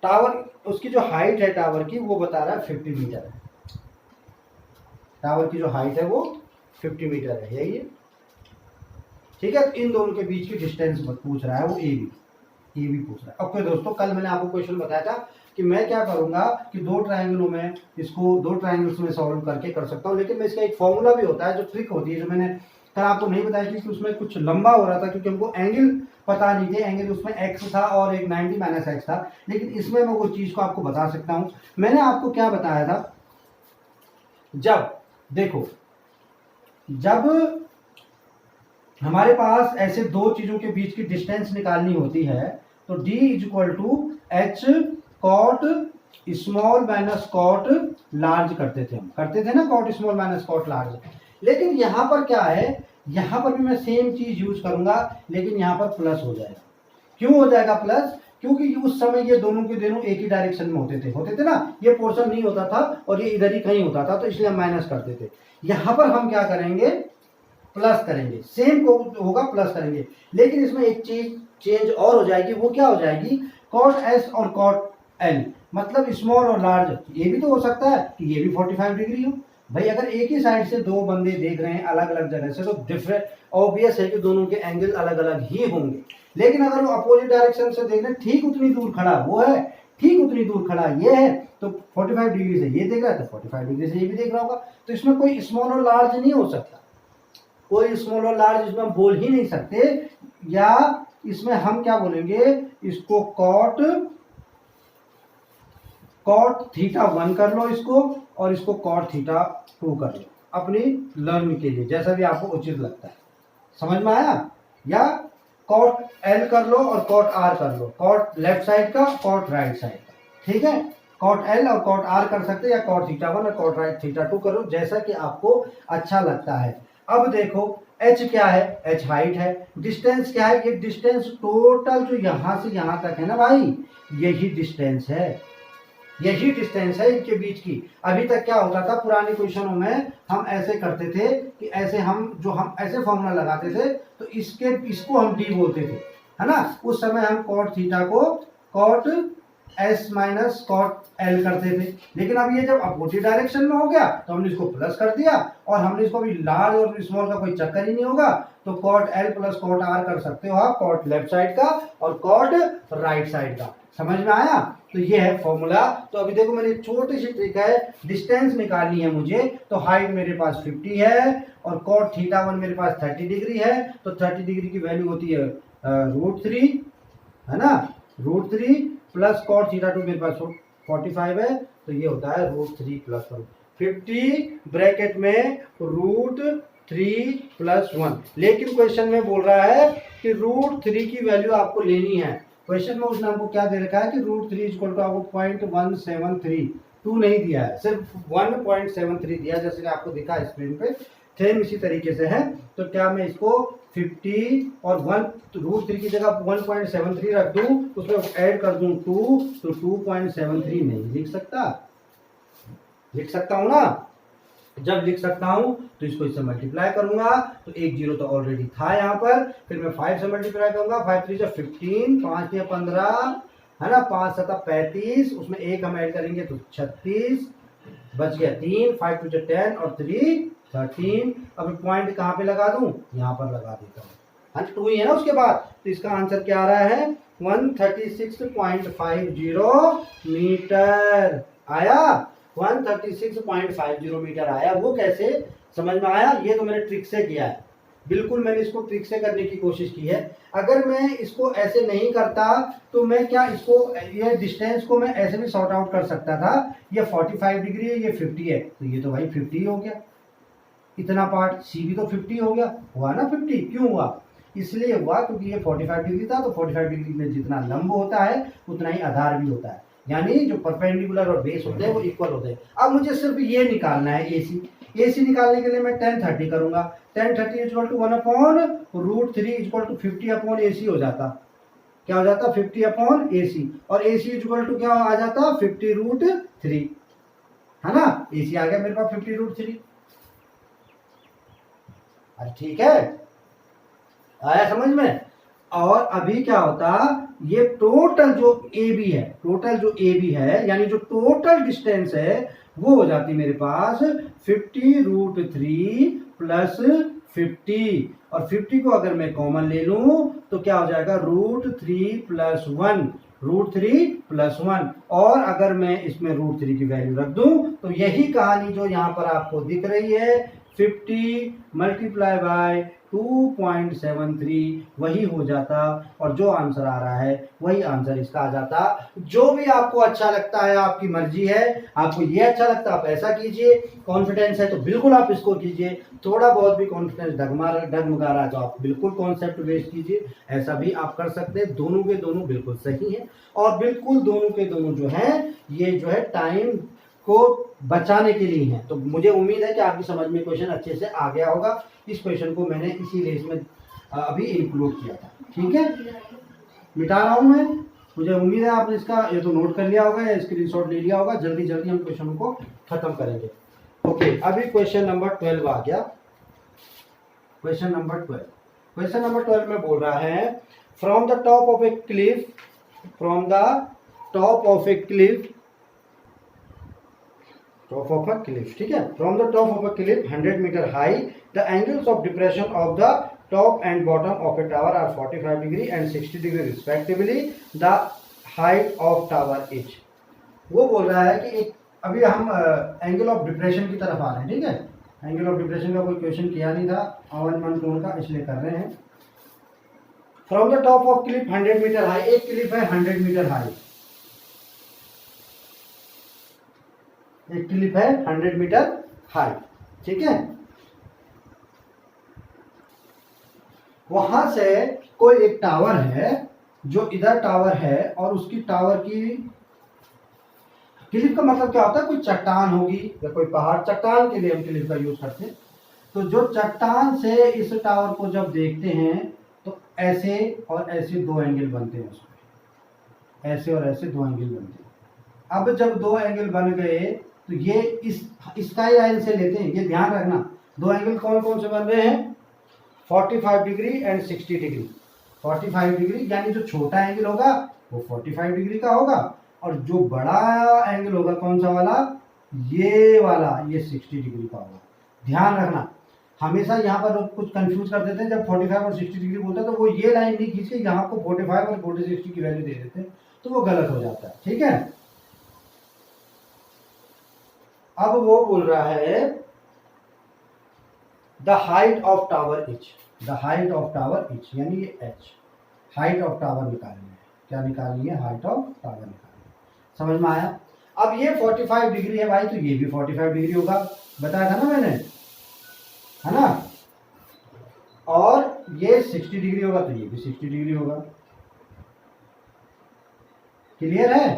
टावर उसकी जो हाइट है टावर की वो बता रहा है 50 मीटर है, टावर की जो हाइट है वो 50 मीटर है, यही है। ठीक है, इन दोनों के बीच की डिस्टेंस पूछ रहा है वो ए बी पूछ रहा है। ओके दोस्तों, कल मैंने आपको क्वेश्चन बताया था कि मैं क्या करूंगा कि दो ट्रायंगलों में इसको दो ट्रायंगल्स में सॉल्व करके कर सकता हूं, लेकिन मैं इसका एक फॉर्मूला भी होता है जो ट्रिक होती है, जो मैंने कल आपको नहीं बताया कि उसमें कुछ लंबा हो रहा था क्योंकि हमको एंगल पता नहीं थे, एंगल उसमें एक्स था और एक 90 माइनस एक्स था, लेकिन इसमें मैं वो चीज को आपको बता सकता हूं। मैंने आपको क्या बताया था, जब देखो जब हमारे पास ऐसे दो चीजों के बीच की डिस्टेंस निकालनी होती है तो D = H cot small minus cot large करते थे, हम करते थे ना cot small minus cot large. लेकिन यहाँ पर क्या है, यहाँ पर भी मैं सेम चीज यूज करूंगा, लेकिन यहाँ पर प्लस हो जाएगा। क्यों हो जाएगा प्लस, क्योंकि उस समय ये दोनों के दोनों एक ही डायरेक्शन में होते थे ना, ये पोर्शन नहीं होता था और ये इधर ही कहीं होता था, तो इसलिए हम माइनस करते थे। यहाँ पर हम क्या करेंगे, प्लस करेंगे, सेम को होगा प्लस करेंगे, लेकिन इसमें एक चीज चेंज और हो जाएगी। वो क्या हो जाएगी, कॉट एस और कॉट एल, मतलब स्मॉल और लार्ज। ये भी तो हो सकता है कि ये भी 45 डिग्री हो। भाई अगर एक ही साइड से दो बंदे देख रहे हैं अलग अलग जगह से, तो डिफरेंट ऑब्वियस है कि दोनों के एंगल अलग अलग ही होंगे। लेकिन अगर वो अपोजिट डायरेक्शन से देख रहे हैं, ठीक उतनी दूर खड़ा वो है, ठीक उतनी दूर खड़ा ये है, तो 45 डिग्री से ये देख रहा है तो 45 डिग्री से ये भी देख रहा होगा। तो इसमें कोई स्मॉल और लार्ज नहीं हो सकता, कोई स्मॉल और लार्ज इसमें हम बोल ही नहीं सकते। या इसमें हम क्या बोलेंगे, इसको कॉट थीटा 1 कर लो इसको, और इसको कॉट थीटा 2 कर लो, अपनी लर्न के लिए जैसा भी आपको उचित लगता है। समझ में आया? या कॉट एल कर लो और कॉट आर कर लो, कॉट लेफ्ट साइड का कॉट राइट साइड का। ठीक है, कॉट एल और कॉट आर कर सकते हैं, या कॉट थीटा 1 और कॉट राइट थीटा 2 करो, जैसा कि आपको अच्छा लगता है। अब देखो h क्या है, h हाइट है, डिस्टेंस क्या है, ये डिस्टेंस टोटल जो यहां से यहां तक है ना भाई, यही डिस्टेंस है, यही डिस्टेंस है इनके बीच की। अभी तक क्या होता था, पुराने क्वेश्चनों में हम ऐसे करते थे कि ऐसे हम ऐसे फॉर्मूला लगाते थे, तो इसको हम d बोलते थे, है ना। उस समय हम कॉट थीटा को cot S minus cot L करते थे। लेकिन अब ये जब अपोजिट डायरेक्शन में हो गया तो हमने इसको प्लस कर दिया, और हमने इसको भी लार्ज और स्मॉल का कोई चक्कर ही नहीं होगा, तो cot L plus cot R कर सकते हो आप, कॉट लेफ्ट साइड का और कॉट राइट साइड का। समझ में आया? तो ये है फॉर्मूला। तो अभी देखो मैंने छोटी सी ट्रिक है, डिस्टेंस निकालनी है मुझे, तो हाइट मेरे पास 50 है और कॉट थीटा 1 मेरे पास 30 डिग्री है, तो 30 डिग्री की वैल्यू होती है √3, है ना, √3 प्लस कॉट थीटा 2 मेरे पास 45 है, तो ये होता है √3 प्लस 1, 50 ब्रैकेट में √3 प्लस 1। लेकिन क्वेश्चन में बोल रहा है कि √3 की वैल्यू आपको लेनी है। क्वेश्चन में उसने हमको क्या दे रखा है कि √3 = आपको 0.173, 2 नहीं दिया है, सिर्फ 1.73 दिया, जैसे कि आपको दिखा स्क्रीन पे। सेम इसी तरीके से है, तो क्या मैं इसको 50 और 1 √3 की जगह 1.73 रख दूं, उसमें ऐड कर दूं 2, तो 2.73 नहीं लिख सकता, लिख सकता हूं ना। जब लिख सकता हूं तो इसको इससे मल्टीप्लाई करूंगा, तो 1 0 तो ऑलरेडी था यहाँ पर, फिर मैं 5 से मल्टीप्लाई करूंगा, 5 3 15, 5 6 15, है ना, 5 7 35, उसमें 1 हम ऐड करेंगे तो 36, बच गया 3, 5 2 10 और 3 13। अब पॉइंट कहाँ पे लगा दूं, यहाँ पर लगा देता हूँ, 2 ही है ना उसके बाद, तो इसका आंसर क्या आ रहा है 136.50 मीटर आया, 136.50 मीटर आया। वो कैसे समझ में आया, ये तो मैंने ट्रिक से किया है, बिल्कुल मैंने इसको ट्रिक से करने की कोशिश की है। अगर मैं इसको ऐसे नहीं करता तो मैं क्या इसको, ये डिस्टेंस को मैं ऐसे भी सॉर्ट आउट कर सकता था, ये 45 डिग्री है, ये 50 है, तो ये तो भाई 50 हो गया, इतना पार्ट सी भी तो 50 हो गया, हुआ ना 50, क्यों हुआ, इसलिए हुआ क्योंकि ये 45 डिग्री था, तो 45 डिग्री में जितना लंब होता है उतना ही आधार भी होता है, यानी जो परपेंडिकुलर और बेस होते हैं वो इक्वल होते हैं। अब मुझे सिर्फ ये निकालना है एसी, एसी निकालने के लिए मैं 1030 करूंगा, 1030 equal to 1/√3 equal to 50/AC हो जाता, क्या हो जाता 50/AC, और AC इक्वल टू क्या आ जाता 50√3, है ना, AC आ गया मेरे पास 50√3। अरे ठीक है, आया समझ में। और अभी क्या होता, ये टोटल जो AB है, टोटल जो AB है यानी जो टोटल डिस्टेंस है वो हो जाती मेरे पास 50√3 प्लस 50, और 50 को अगर मैं कॉमन ले लूं तो क्या हो जाएगा √3 प्लस 1, √3 प्लस 1, और अगर मैं इसमें √3 की वैल्यू रख दूं तो यही कहानी जो यहाँ पर आपको दिख रही है 50 मल्टीप्लाई बाय 2.73 वही हो जाता, और जो आंसर आ रहा है वही आंसर इसका आ जाता। जो भी आपको अच्छा लगता है, आपकी मर्जी है, आपको ये अच्छा लगता है आप ऐसा कीजिए, कॉन्फिडेंस है तो बिल्कुल आप इसको कीजिए, थोड़ा बहुत भी कॉन्फिडेंस डगमगा रहा है तो आप बिल्कुल कॉन्सेप्ट वेस्ट कीजिए, ऐसा भी आप कर सकते हैं, दोनों के दोनों बिल्कुल सही है, और बिल्कुल दोनों के दोनों जो है ये जो है टाइम को बचाने के लिए है। तो मुझे उम्मीद है कि आपकी समझ में क्वेश्चन अच्छे से आ गया होगा, इस क्वेश्चन को मैंने इसीलिए इसमें अभी इंक्लूड किया था, ठीक है, मिटा रहा हूं मैं, मुझे उम्मीद है आपने इसका ये तो नोट कर लिया होगा या स्क्रीनशॉट ले लिया होगा, जल्दी जल्दी हम क्वेश्चन को खत्म करेंगे। ओके, अभी क्वेश्चन नंबर 12 आ गया, क्वेश्चन नंबर 12, क्वेश्चन नंबर 12 में बोल रहा है from the top of a cliff, from the top of a cliff, top of a cliff, ठीक है, from the top of a cliff 100 metre high, the angles of depression of the top and bottom of a tower are 45 degree and 60 degree respectively, the height of tower is. वो बोल रहा है कि एक, अभी हम एंगल ऑफ डिप्रेशन की तरफ आ रहे हैं, ठीक है, एंगल ऑफ डिप्रेशन का कोई क्वेश्चन किया नहीं था अवन कोण का, इसलिए कर रहे हैं। From the top of cliff 100 metre high, एक क्लिफ है 100 मीटर हाई, एक क्लिफ है 100 मीटर हाई, ठीक है, वहां से कोई एक टावर है, जो इधर टावर है और उसकी टावर की, क्लिफ का मतलब क्या होता है, कोई चट्टान होगी या कोई पहाड़, चट्टान के लिए हम क्लिफ का यूज करते हैं, तो जो चट्टान से इस टावर को जब देखते हैं तो ऐसे और ऐसे दो एंगल बनते हैं उसमें, ऐसे और ऐसे दो एंगल बनते हैं। अब जब दो एंगल बन गए तो ये इस स्काई लाइन से लेते हैं, ये ध्यान रखना, दो एंगल कौन कौन से बन रहे हैं 45 डिग्री एंड 60 डिग्री, 45 डिग्री यानी जो छोटा एंगल होगा वो 45 डिग्री का होगा, और जो बड़ा एंगल होगा कौन सा वाला, ये वाला, ये 60 डिग्री का होगा। ध्यान रखना, हमेशा यहाँ पर लोग कुछ कंफ्यूज कर देते हैं, जब 45 और 60 डिग्री बोलते हैं तो वो ये लाइन नहीं खींच के यहाँ को 45 और 40-60 की वैल्यू दे देते हैं, तो वो गलत हो जाता है, ठीक है। अब वो बोल रहा है the height of tower etch, the height of tower etch यानी ये एच, हाइट ऑफ टावर निकालनी है, क्या निकालनी है, हाइट ऑफ टावर निकालनी है, समझ में आया। अब ये 45 डिग्री है भाई, तो ये भी 45 डिग्री होगा, बताया था ना मैंने, है ना, और ये 60 डिग्री होगा तो ये भी 60 डिग्री होगा, क्लियर है,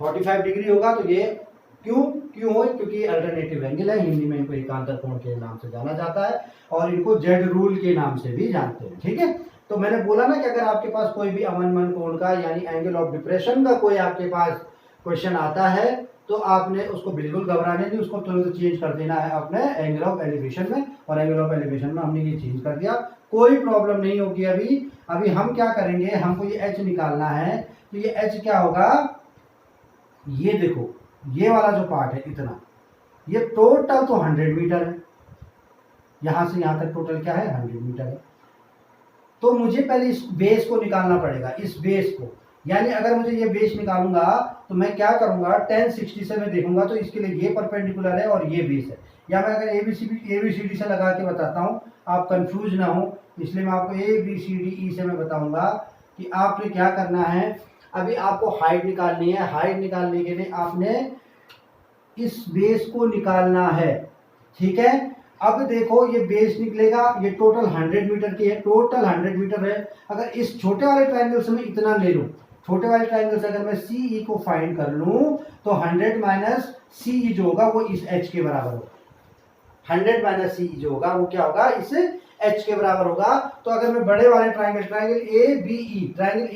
45 डिग्री होगा तो ये क्यों हो, क्योंकि अल्टरनेटिव एंगल है, हिंदी में इनको एकांतर कोण के नाम से जाना जाता है और इनको जेड रूल के नाम से भी जानते हैं, ठीक है। तो मैंने बोला ना कि अगर आपके पास कोई भी अवनमन कोण का यानी एंगल ऑफ डिप्रेशन का कोई आपके पास क्वेश्चन आता है तो आपने उसको बिल्कुल घबराने नहीं, उसको तुरंत चेंज कर देना है अपने एंगल ऑफ एलिवेशन में, और एंगल ऑफ एलिवेशन में हमने ये चेंज कर दिया, कोई प्रॉब्लम नहीं होगी। अभी हम क्या करेंगे, हमको ये एच निकालना है, तो ये एच क्या होगा, ये देखो ये वाला जो पार्ट है इतना, ये टोटल तो 100 मीटर है, यहां से यहां तक टोटल क्या है 100 मीटर है। तो मुझे पहले इस बेस को निकालना पड़ेगा, इस बेस को, यानी अगर मुझे ये बेस निकालूंगा तो मैं क्या करूंगा, 1060 से मैं देखूंगा तो इसके लिए ये परपेंडिकुलर है और ये बेस है। या मैं अगर एबीसीडी से लगा के बताता हूं, आप कंफ्यूज ना हो, इसलिए मैं आपको ABCDE से मैं बताऊंगा कि आपने क्या करना है। अभी आपको हाइट निकालनी है, हाइट निकालने के लिए आपने इस बेस को निकालना है, ठीक है। अब देखो ये बेस निकलेगा, ये टोटल 100 मीटर की है, टोटल 100 मीटर है। अगर इस छोटे वाले ट्राइंगल से मैं इतना ले लूं, छोटे वाले ट्राइंगल से अगर मैं CE को फाइंड कर लूं तो 100 माइनस CE जो होगा वो इस H के बराबर होगा। 100 माइनस CE जो होगा वो क्या होगा, इस H के बराबर होगा। तो अगर मैं बड़े वाले ट्राइंगल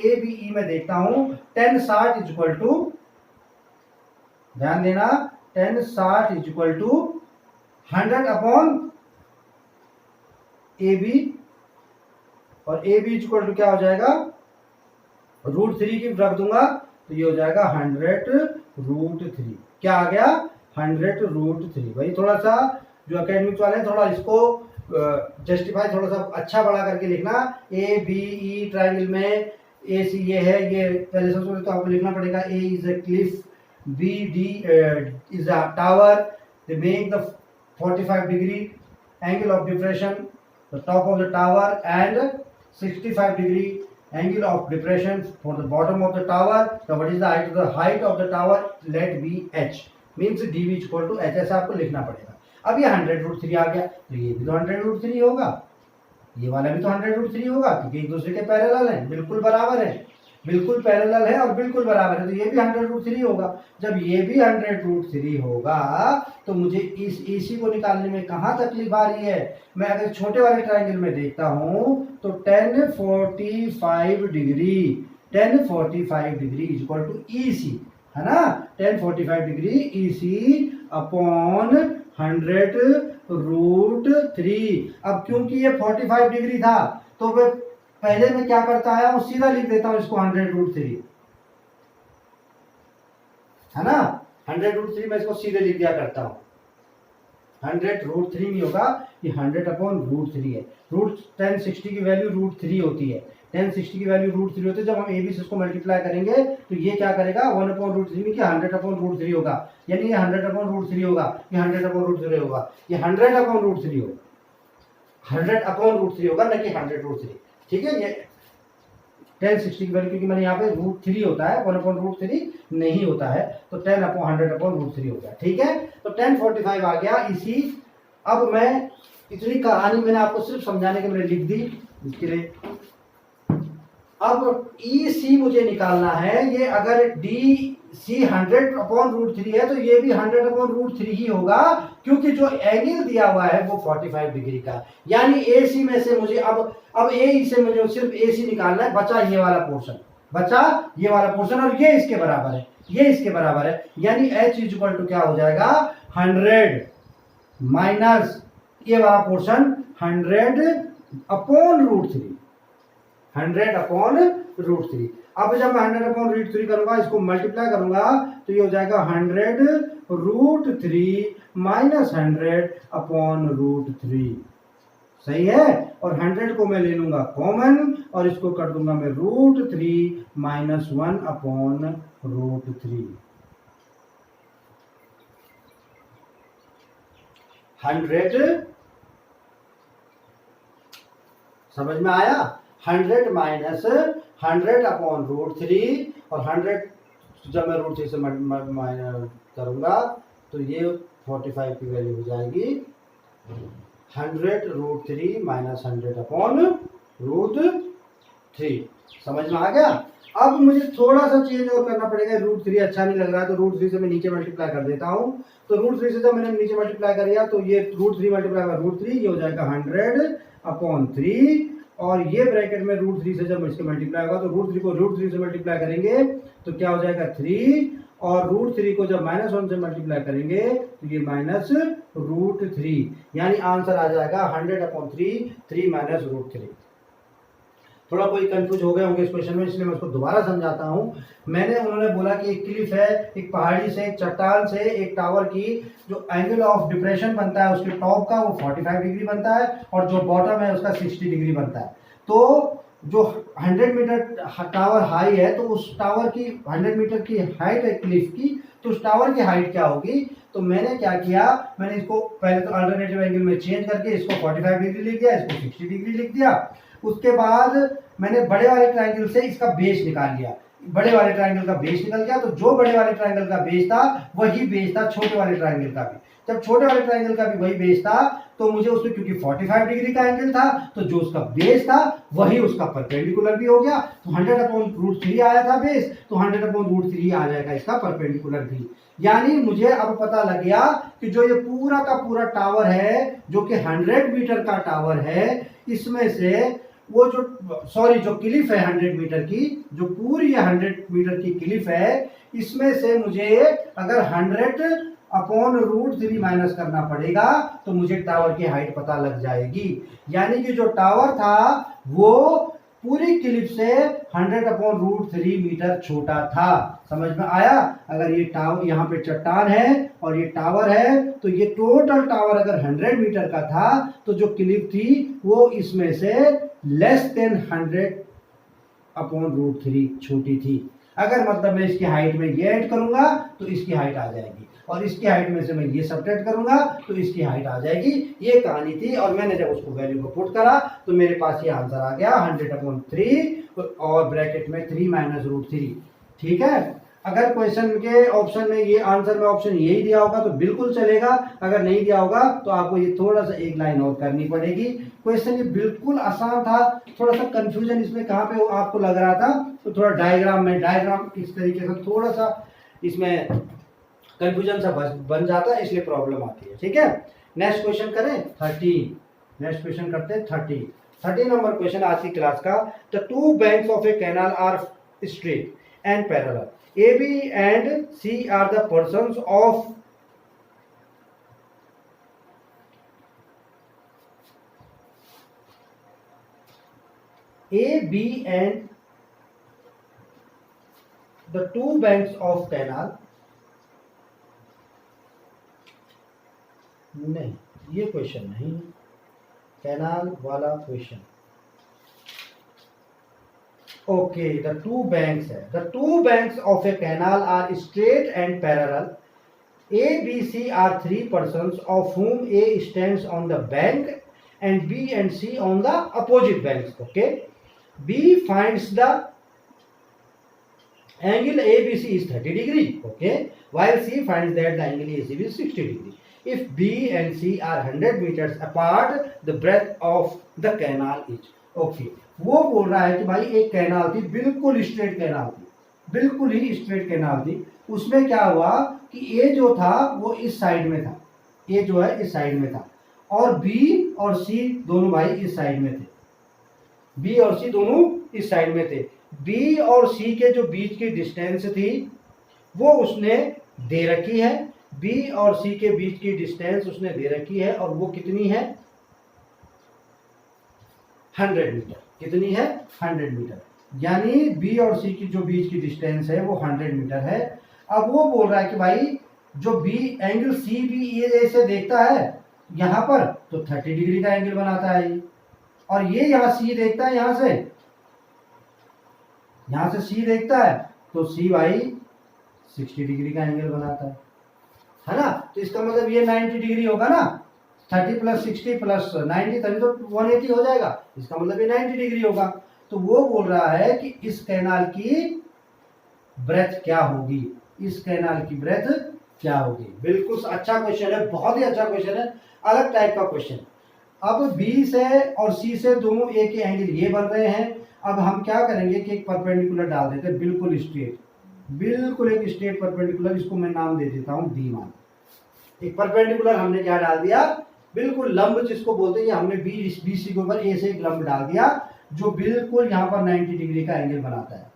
ABE में देखता हूं, 10 60 इज इक्वल टू, ध्यान देना, 10 60 is equal to 100 upon AB, और AB इज इक्वल टू क्या हो जाएगा, √3 की रख दूंगा तो ये हो जाएगा 100√3। क्या आ गया, 100√3। भाई थोड़ा सा जो एकेडमिक्स वाले हैं थोड़ा इसको जस्टिफाई थोड़ा सा अच्छा बड़ा करके लिखना। ABE ट्राइंगल में AC ये है, ये पहले सबसे पहले तो आपको लिखना पड़ेगा, A is a cliff, BD is a tower, they make the 45 degree angle of depression the top of the tower and 65 degree angle of depression for the bottom of the tower. So what is the height of the tower, let be H, means dv is equal to H, ऐसा आपको लिखना पड़ेगा। अब ये 100√3 आ गया, तो ये भी तो 100√3 होगा, ये वाला भी तो 100√3 होगा, क्योंकि एक दूसरे के पैरेलल हैं, बिल्कुल बराबर है, बिल्कुल पैरेलल है और बिल्कुल बराबर है, तो ये भी 100√3 होगा। जब ये भी 100√3 होगा तो मुझे इस AC को निकालने में कहाँ तकलीफ आ रही है। मैं अगर छोटे वाले ट्राइंगल में देखता हूं तो 1045 degree is equal to EC, है ना, 1045 डिग्री EC अपॉन 100√3। अब क्योंकि ये 45 डिग्री था तो मैं पहले में क्या करता है, वो सीधा लिख देता हूं इसको 100√3, है ना, 100√3 मैं इसको सीधे लिख दिया करता हूं। 100√3 नहीं होगा, ये 100/√3 है। 1060 की वैल्यू √3 होती है, 1060 की वैल्यू √3 होती है। जब हम ABC को मल्टीप्लाई करेंगे तो ये क्या करेगा, 1/√3 में 100/√3 होगा, यानी ये 100/√3 होगा, ये 100/√3 होगा, ये 100/√3 होगा, 100/√3 होगा, न कि 100√3, ठीक है। ये 1060 की वैल्यू, क्योंकि मैंने यहाँ पे √3 होता है, 1/√3 नहीं होता है, तो 10/100/√3 हो गया, ठीक है। तो 1045 आ गया इसी। अब मैं इतनी कहानी मैंने आपको सिर्फ समझाने के लिए लिख दी इसके लिए। अब EC मुझे निकालना है, ये अगर DC 100/√3 है तो ये भी 100/√3 ही होगा, क्योंकि जो एंगल दिया हुआ है वो 45 डिग्री का, यानी AC में से मुझे अब AE से मुझे सिर्फ AC निकालना है, बचा ये वाला पोर्शन, और ये इसके बराबर है, ये इसके बराबर है, यानी H इज इक्वल टू क्या हो जाएगा, 100 माइनस ये वाला पोर्शन 100/√3, 100/√3। अब जब मैं 100/√3 करूंगा, इसको मल्टीप्लाई करूंगा तो ये हो जाएगा 100√3 माइनस 100/√3, सही है। और 100 को मैं ले लूंगा कॉमन और इसको कर दूंगा मैं √3 माइनस 1/√3। 100 समझ में आया, 100 माइनस 100/√3, और 100 जब मैं √3 से करूंगा तो ये 45 की वैल्यू हो जाएगी 100√3 माइनस 100/√3। समझ में आ गया। अब मुझे थोड़ा सा चेंज और करना पड़ेगा, √3 अच्छा नहीं लग रहा है तो √3 से मैं नीचे मल्टीप्लाई कर देता हूं। तो √3 से जब मैंने नीचे मल्टीप्लाई कर दिया तो ये √3 मल्टीप्लाई बाय √3 ये हो जाएगा 100/3, और ये ब्रैकेट में √3 से जब इसके मल्टीप्लाई होगा तो √3 को √3 से मल्टीप्लाई करेंगे तो क्या हो जाएगा 3, और √3 को जब -1 से मल्टीप्लाई करेंगे तो ये -√3, यानी आंसर आ जाएगा 100/3, 3 - √3। थोड़ा कोई कंफ्यूज हो गए होंगे इस क्वेश्चन में, इसलिए मैं उसको दोबारा समझाता हूँ। उन्होंने बोला कि एक क्लिफ है, एक पहाड़ी से, एक चट्टान से, एक टावर की जो एंगल ऑफ डिप्रेशन बनता है उसके टॉप का वो 45 डिग्री बनता है और जो बॉटम है उसका 60 डिग्री बनता है। तो जो 100 मीटर टावर हाई है तो उस टावर की 100 मीटर की हाइट है क्लिफ की, तो उस टावर की हाइट क्या होगी? तो मैंने क्या किया, मैंने इसको पहले तो अल्टरनेटिव एंगल में चेंज करके इसको 45 डिग्री लिख दिया, इसको 60 डिग्री लिख दिया। उसके बाद मैंने बड़े वाले ट्रायंगल से इसका बेस निकाल लिया, बड़े वाले ट्रायंगल का बेस निकल गया, तो जो बड़े वाले ट्रायंगल का बेस था वही बेस था छोटे वाले ट्रायंगल का भी। जब छोटे वाले ट्रायंगल का भी वही बेस था तो मुझे उसमें क्योंकि 45 डिग्री का एंगल था तो जो उसका बेस था वही उसका परपेंडिकुलर भी हो गया। तो 100/√3 आया था बेस, तो 100/√3 आ जाएगा इसका परपेंडिकुलर भी। यानी मुझे अब पता लग गया कि जो ये पूरा का पूरा टावर है जो कि 100 मीटर का टावर है, इसमें से वो जो क्लिफ है 100 मीटर की, जो पूरी 100 मीटर की क्लिफ है, इसमें से मुझे अगर 100/√3 माइनस करना पड़ेगा तो मुझे टावर की हाइट पता लग जाएगी। यानी कि जो टावर था वो पूरी क्लिफ से 100/√3 मीटर छोटा था। समझ में आया? अगर ये टावर यहाँ पे चट्टान है और ये टावर है तो ये टोटल टावर अगर 100 मीटर का था तो जो क्लिफ थी वो इसमें से लेस देन 100/√3 छोटी थी। अगर मतलब मैं इसकी हाइट में ये ऐड करूंगा तो इसकी हाइट आ जाएगी, और इसकी हाइट में से मैं ये सब्ट्रैक्ट करूंगा तो इसकी हाइट आ जाएगी। ये कहानी थी, और मैंने जब उसको वैल्यू को पुट करा तो मेरे पास ये आंसर आ गया 100/3 और ब्रैकेट में 3 - √3। ठीक है? अगर क्वेश्चन के ऑप्शन में ये आंसर में ऑप्शन यही दिया होगा तो बिल्कुल चलेगा, अगर नहीं दिया होगा तो आपको ये थोड़ा सा एक लाइन और करनी पड़ेगी। क्वेश्चन ये बिल्कुल आसान था, थोड़ा सा कंफ्यूजन इसमें कहाँ पे आपको लग रहा था तो थोड़ा डायग्राम इस तरीके से थोड़ा सा इसमें कंफ्यूजन सा बन जाता है, इसलिए प्रॉब्लम आती है। ठीक है? नेक्स्ट क्वेश्चन करें 13। नेक्स्ट क्वेश्चन करते हैं 13 नंबर क्वेश्चन आज की क्लास का। The two banks of a canal are straight and parallel, AB and C are the portions of A, B and the two banks of canal। नहीं, ये question नहीं, canal वाला question. Okay, the two banks है। The two banks of a canal are straight and parallel. A, B, C are three persons of whom A stands on the bank and B and C on the opposite banks. Okay, B finds the angle ABC is 30 degree. Okay, while C finds that the angle ACB is 60 degree. If B and C are 100 meters apart, the breadth of the canal is okay. वो बोल रहा है कि भाई एक canal थी, बिल्कुल straight canal थी, बिल्कुल ही स्ट्रेट कैनाल थी। उसमें क्या हुआ कि ए जो था वो इस साइड में था, ए जो है इस साइड में था, और बी और सी दोनों भाई इस साइड में थे, बी और सी दोनों इस साइड में थे। बी और सी के जो बीच की डिस्टेंस थी वो उसने दे रखी है, बी और सी के बीच की डिस्टेंस उसने दे रखी है, और वो कितनी है? 100 मीटर। कितनी है? 100 मीटर। यानी बी और सी की जो बीच की डिस्टेंस है वो 100 मीटर है। अब वो बोल रहा है कि भाई जो बी एंगल सी बी ए से देखता है यहाँ पर तो 30 डिग्री का एंगल बनाता है ये, और ये यहाँ सी देखता है, यहाँ से सी देखता है तो सी भाई 60 डिग्री का एंगल बनाता है ना? तो इसका मतलब ये 90 डिग्री होगा ना, 30 + 60 + 90 तभी तो 180 हो जाएगा, इसका मतलब ये 90 डिग्री होगा। तो वो बोल रहा है कि इस कैनाल की ब्रेथ क्या होगी, इस कैनाल की ब्रेथ क्या होगी। बिल्कुल अच्छा क्वेश्चन है, बहुत ही अच्छा क्वेश्चन है, अलग टाइप का क्वेश्चन। अब बी से और सी से दोनों एक ही एंगल ये बन रहे हैं। अब हम क्या करेंगे कि एक परपेंडिकुलर डाल देते हैं, बिल्कुल स्ट्रेट, बिल्कुल एक स्ट्रेट परपेंडिकुलर, इसको मैं नाम दे देता हूँ बी मान। एक परपेंडिकुलर हमने क्या डाल दिया, बिल्कुल लंब जिसको बोलते हैं, हमने बी सी के ऊपर ए से एक लंब डाल दिया जो बिल्कुल यहाँ पर 90 डिग्री का एंगल बनाता है।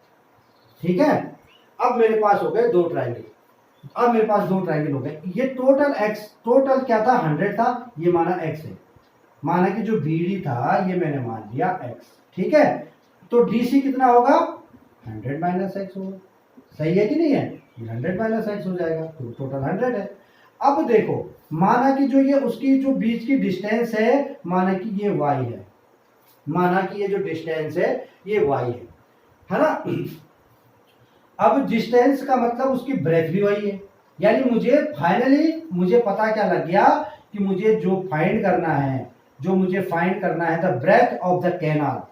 ठीक है? अब मेरे पास हो गए दो ट्रायंगल, अब मेरे पास दो ट्रायंगल हो गए। ये टोटल क्या था, 100 था, ये माना x है। माना कि जो BD था ये मैंने मान लिया x, ठीक है। तो DC कितना होगा, 100 माइनस एक्स होगा। सही है कि नहीं है, 100 माइनस एक्स हो जाएगा, तो टोटल 100 है। अब देखो, माना कि जो ये उसकी जो बीच की डिस्टेंस है, माना कि ये y है, माना कि ये जो डिस्टेंस है ये y है ना। अब डिस्टेंस का मतलब उसकी ब्रेथ भी वही है, यानी मुझे फाइनली मुझे पता क्या लग गया कि मुझे जो फाइंड करना है, जो मुझे फाइंड करना है the breadth of the canal,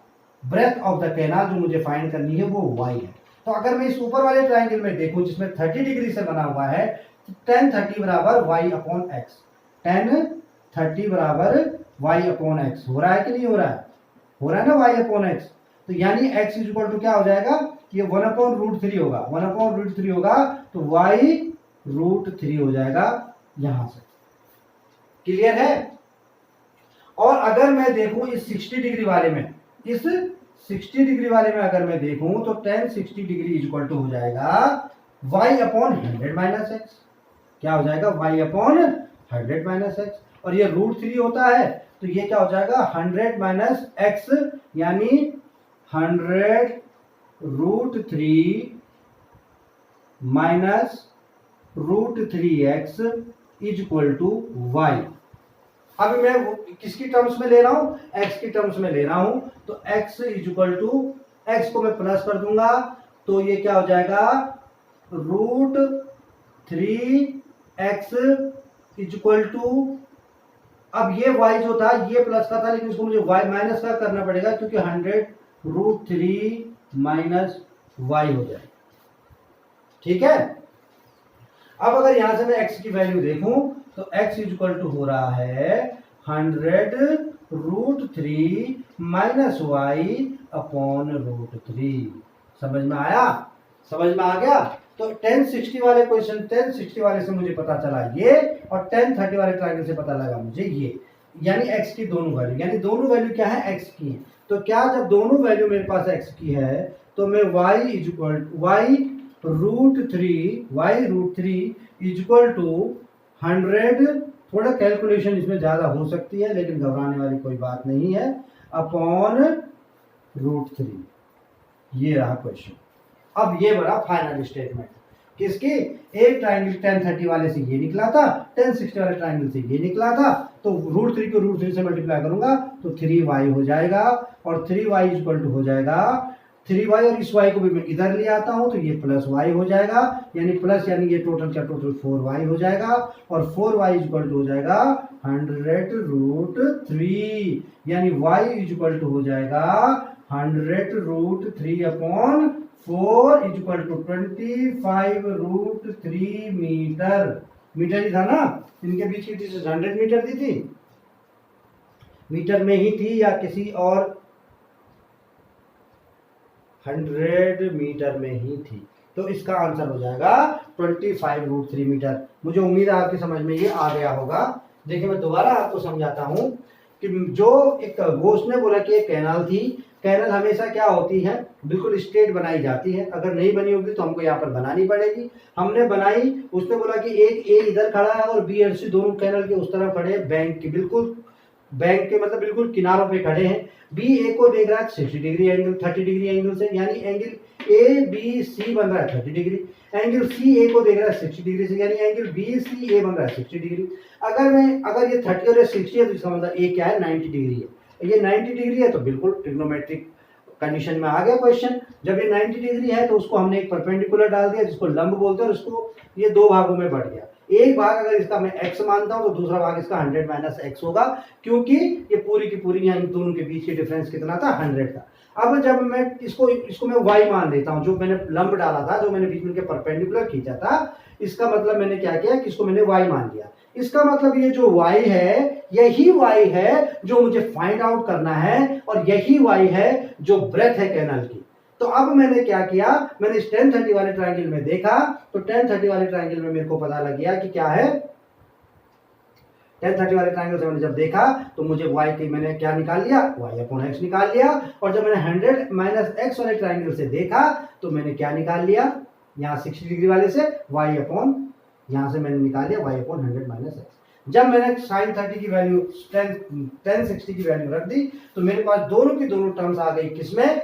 breadth of the canal जो मुझे फाइंड करनी है वो y है। तो अगर मैं इस ऊपर वाले ट्राइंगल में देखूं जिसमें 30 डिग्री से बना हुआ है, तो tan 30 बराबर y अपॉन एक्स, tan 30 बराबर y अपॉन एक्स हो रहा है कि नहीं हो रहा है, हो रहा है ना y अपॉन एक्स। तो यानी x इज इक्वल टू क्या हो जाएगा, ये 1 अपॉन रूट 3 होगा, 1 अपॉन रूट 3 होगा, तो y रूट 3 हो जाएगा यहां से। क्लियर है। और अगर मैं देखूं इस 60 डिग्री वाले में, इस 60 डिग्री वाले में अगर मैं देखूं तो tan 60 degree is equal to हो जाएगा y अपॉन 100 माइनस एक्स। क्या हो जाएगा, y अपॉन 100 माइनस एक्स, और ये रूट 3 होता है, तो ये क्या हो जाएगा 100 माइनस एक्स, यानी 100 root 3 minus root 3x is equal to y। अब मैं किसकी टर्म्स में ले रहा हूं, x की टर्म्स में ले रहा हूं, तो x is equal to, x को मैं प्लस कर दूंगा, तो ये क्या हो जाएगा root 3x is equal to, अब ये y जो था ये प्लस का था, लेकिन इसको मुझे y माइनस का करना पड़ेगा, क्योंकि 100 रूट 3 माइनस y हो जाएगा, ठीक है। अब अगर यहां से मैं x की वैल्यू देखूं तो x इज इक्वल टू हो रहा है 100 root 3 minus y upon root 3। समझ में आया, समझ में आ गया। तो tan 60 वाले क्वेश्चन, tan 60 वाले से मुझे पता चला ये, और tan 30 वाले ट्रायंगल से पता लगा मुझे ये, यानी x की दोनों वैल्यू, यानी दोनों वैल्यू क्या है, x की है। तो क्या जब दोनों वैल्यू मेरे पास x की है, तो मैं y इज इक्वल y रूट 3 इज इक्वल टू 100, थोड़ा कैलकुलेशन इसमें ज्यादा हो सकती है लेकिन घबराने वाली कोई बात नहीं है, अपॉन रूट 3। ये रहा क्वेश्चन। अब ये बड़ा फाइनल स्टेटमेंट किसकी, एक ट्राइंगल tan 30 वाले से ये निकला था, tan 60 वाले ट्राइंगल से ये निकला था, तो रूट 3 को रूट 3 से मल्टीप्लाई करूंगा तो 3y हो जाएगा, और 3y इक्वल टू हो जाएगा 3y, और इस y को भी मैं इधर ले आता हूं तो ये प्लस y हो जाएगा, यानी प्लस, यानी ये टोटल का टोटल 4y हो जाएगा, और 4y इक्वल टू हो जाएगा 100 रूट 3, यानी y इक्वल टू हो जाएगा 100 root 3 upon 4 equal to 25 root 3 meter. Meter ही था ना, इनके बीच की डिस्टेंस 100 मीटर दी थी, मीटर में ही थी या किसी और 100 मीटर में ही थी, तो इसका आंसर हो जाएगा 25 रूट 3 मीटर। मुझे उम्मीद है आपकी समझ में ये आ गया होगा। देखिए मैं दोबारा आपको समझाता हूं कि जो एक घोष ने बोला कि एक कैनाल थी, कैनाल हमेशा क्या होती है, बिल्कुल स्ट्रेट बनाई जाती है, अगर नहीं बनी होगी तो हमको यहाँ पर बनानी पड़ेगी। हमने बनाई, उसने बोला कि एक ए इधर खड़ा है और बी और सी दोनों कैनाल के उस तरफ खड़े हैं, बैंक के बिल्कुल, बैंक के मतलब बिल्कुल किनारों पे खड़े हैं। बी ए को देख रहा है 60 डिग्री एंगल, 30 डिग्री एंगल से, यानी एंगल ए बी सी बन रहा है 30 डिग्री। एंगल सी ए को देख रहा है 60 डिग्री से, यानी एंगल बी सी ए बन रहा है 60 डिग्री। अगर ये 30 और 60 है तो इसका मतलब ए क्या है, 90 डिग्री है। ये 90 डिग्री है तो बिल्कुल ट्रिग्नोमेट्रिक कंडीशन में आ गया क्वेश्चन। जब ये 90 डिग्री है तो उसको हमने एक परपेंडिकुलर डाल दिया जिसको लंब बोलते हैं, और उसको ये दो भागों में बढ़ गया। एक भाग अगर इसका मैं x मानता हूं तो दूसरा भाग इसका 100 माइनस x होगा, क्योंकि ये पूरी की पूरी यहाँ दोनों के बीच की डिफरेंस कितना था, 100 था। अब जब मैं इसको मैं y मान लेता हूं, जो मैंने लंब डाला था, जो मैंने बीच में के परपेंडिकुलर खींचा था, इसका मतलब मैंने क्या किया कि इसको मैंने y मान लिया। इसका मतलब ये जो y है यही y है जो मुझे फाइंड आउट करना है, और यही y है जो ब्रेथ है कैनाल की। तो अब मैंने क्या किया, मैंने इस tan 30 वाले ट्रायंगल में देखा, तो tan 30 वाले ट्रायंगल में मेरे को पता लग गया कि क्या है, tan 30 वाले ट्रायंगल से मैंने जब देखा तो मुझे y की मैंने क्या निकाल लिया, y अपॉन x निकाल लिया। और जब मैंने 100 माइनस x वाले ट्रायंगल से देखा तो मैंने क्या निकाल लिया, यहाँ 60 डिग्री वाले से y अपॉन यहाँ से मैंने निकाल लिया y/100 माइनस एक्स। जब मैंने साइन 30 की वैल्यू 1060 की वैल्यू रख दी तो मेरे पास दोनों की दोनों टर्म्स आ गई किसमें,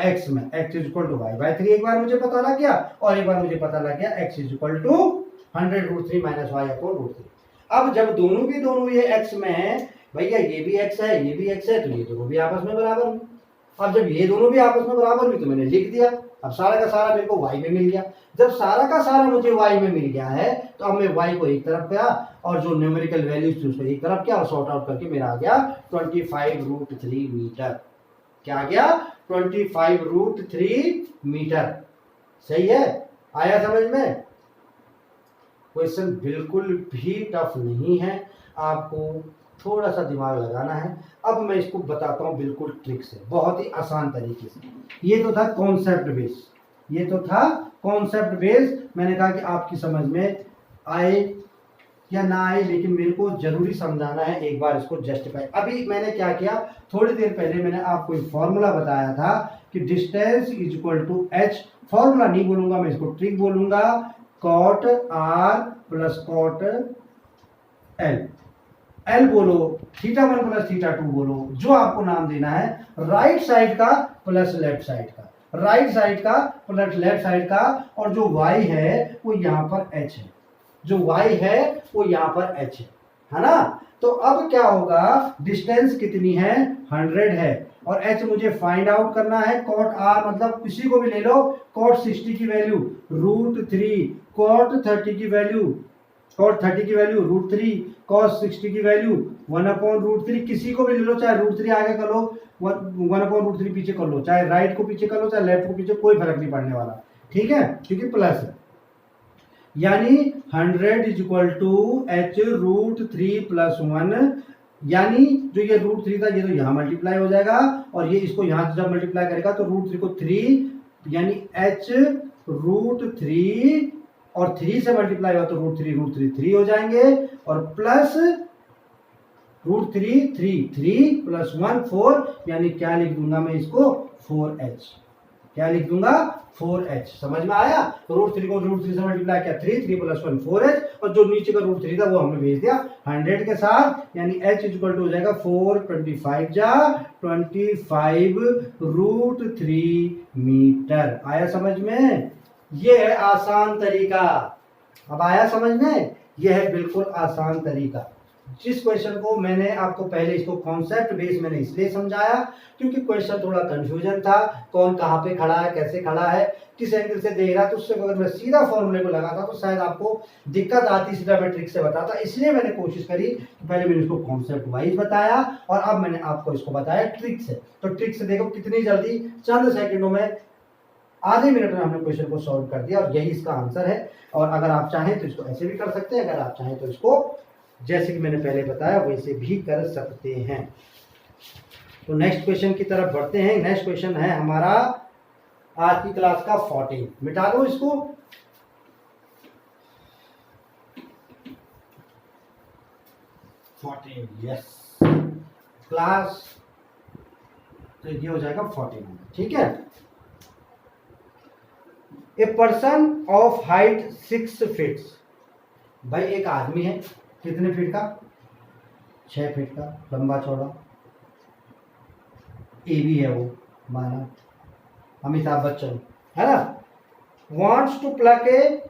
x में, x is equal to y/3 एक बार मुझे पता लग गया और एक बार मुझे पता लग गया x is equal to 100√3 minus y/√3। अब जब दोनों की दोनों ये x में है, भैया ये भी x है ये भी x है, तो ये दोनों भी आपस में बराबर हुए। अब जब ये दोनों भी आपस में बराबर हुई तो मैंने लिख दिया। अब सारा का सारा मेरे को y में मिल गया। जब सारा का सारा मुझे y में मिल गया है तो अब मैं y को एक तरफ किया और जो न्यूमेरिकल वैल्यूज थी उसको एक तरफ किया और सॉर्ट आउट करके मेरा आ गया 25√3 मीटर। क्या आ गया, 25√3 मीटर। सही है, आया समझ में। क्वेश्चन बिल्कुल भी टफ नहीं है, आपको थोड़ा सा दिमाग लगाना है। अब मैं इसको बताता हूँ बिल्कुल ट्रिक से, बहुत ही आसान तरीके से। ये तो था कॉन्सेप्ट बेस, ये तो था कॉन्सेप्ट बेस। मैंने कहा कि आपकी समझ में आए या ना आए, लेकिन मेरे को जरूरी समझाना है, एक बार इसको जस्टिफाई। अभी मैंने क्या किया, थोड़ी देर पहले मैंने आपको एक फॉर्मूला बताया था कि distance is equal to h। Formula नहीं बोलूंगा मैं, इसको ट्रिक बोलूंगा, cot r plus cot l। L बोलो, θ1 प्लस θ2 बोलो, जो आपको नाम देना है। राइट साइड का प्लस लेफ्ट साइड का, राइट साइड का प्लस लेफ्ट साइड का, और जो y है वो यहाँ पर h है, जो y है वो यहाँ पर h है ना। तो अब क्या होगा, डिस्टेंस कितनी है, 100 है, और h मुझे फाइंड आउट करना है। cot r मतलब किसी को भी ले लो, cot 60 की वैल्यू √3, cot 30 की वैल्यू √3, cos 60 की वैल्यू 1/√3, किसी को भी ले लो, चाहे √3 आगे कर लो, 1/√3 पीछे कर लो, चाहे राइट को पीछे कर लो, चाहे लेफ्ट को पीछे, कोई फर्क नहीं पड़ने वाला, ठीक है, क्योंकि प्लस है। यानी 100 is equal to h√3 plus 1, यानी जो ये √3 था ये तो यहाँ मल्टीप्लाई हो जाएगा, और ये इसको यहाँ जब मल्टीप्लाई करेगा तो √3 को 3, यानी h√3, और 3 से मल्टीप्लाई हुआ तो √3 3 हो जाएंगे, और प्लस √3 3 प्लस 1 4, यानी क्या लिख दूंगा मैं इसको, 4h। क्या लिख दूंगा, 4h। समझ में आया। √3 को √3 से मल्टीप्लाई किया 3 प्लस 1 4h, और जो नीचे का √3 था वो हमने भेज दिया 100 के साथ, यानी h इक्वल टू हो जाएगा 425 जा 25√3 मीटर। आया समझ में। ये है आसान तरीका। अब आया समझ में, यह है बिल्कुल आसान तरीका। जिस क्वेश्चन को मैंने आपको पहले इसको कॉन्सेप्ट बेस मैंने इसलिए समझाया क्योंकि क्वेश्चन थोड़ा कंफ्यूजन था, कौन कहाँ पे खड़ा है, कैसे खड़ा है, किस एंगल से देख रहा है, तो उससे अगर मैं सीधा फॉर्मूले को लगाता तो शायद आपको दिक्कत आती, सीधा मैं ट्रिक से बताता। इसलिए मैंने कोशिश करी कि पहले मैंने इसको कॉन्सेप्ट वाइज बताया और अब मैंने आपको इसको बताया ट्रिक से। तो ट्रिक से देखो कितनी जल्दी, चंद सेकेंडों में, आधे मिनट में हमने क्वेश्चन को सॉल्व कर दिया, और यही इसका आंसर है। और अगर आप चाहें तो इसको ऐसे भी कर सकते हैं, अगर आप चाहें तो इसको जैसे कि मैंने पहले बताया वैसे भी कर सकते हैं। तो नेक्स्ट क्वेश्चन की तरफ बढ़ते हैं। नेक्स्ट क्वेश्चन है हमारा आज की क्लास का 14। मिटा दो इसको, यस, क्लास, तो ये हो जाएगा 14, ठीक है। A person of height 6 feet, भाई एक आदमी है कितने फीट का, 6 फीट का, लंबा चौड़ा, ए भी है वो, माना अमिताभ बच्चन है ना। wants to pluck a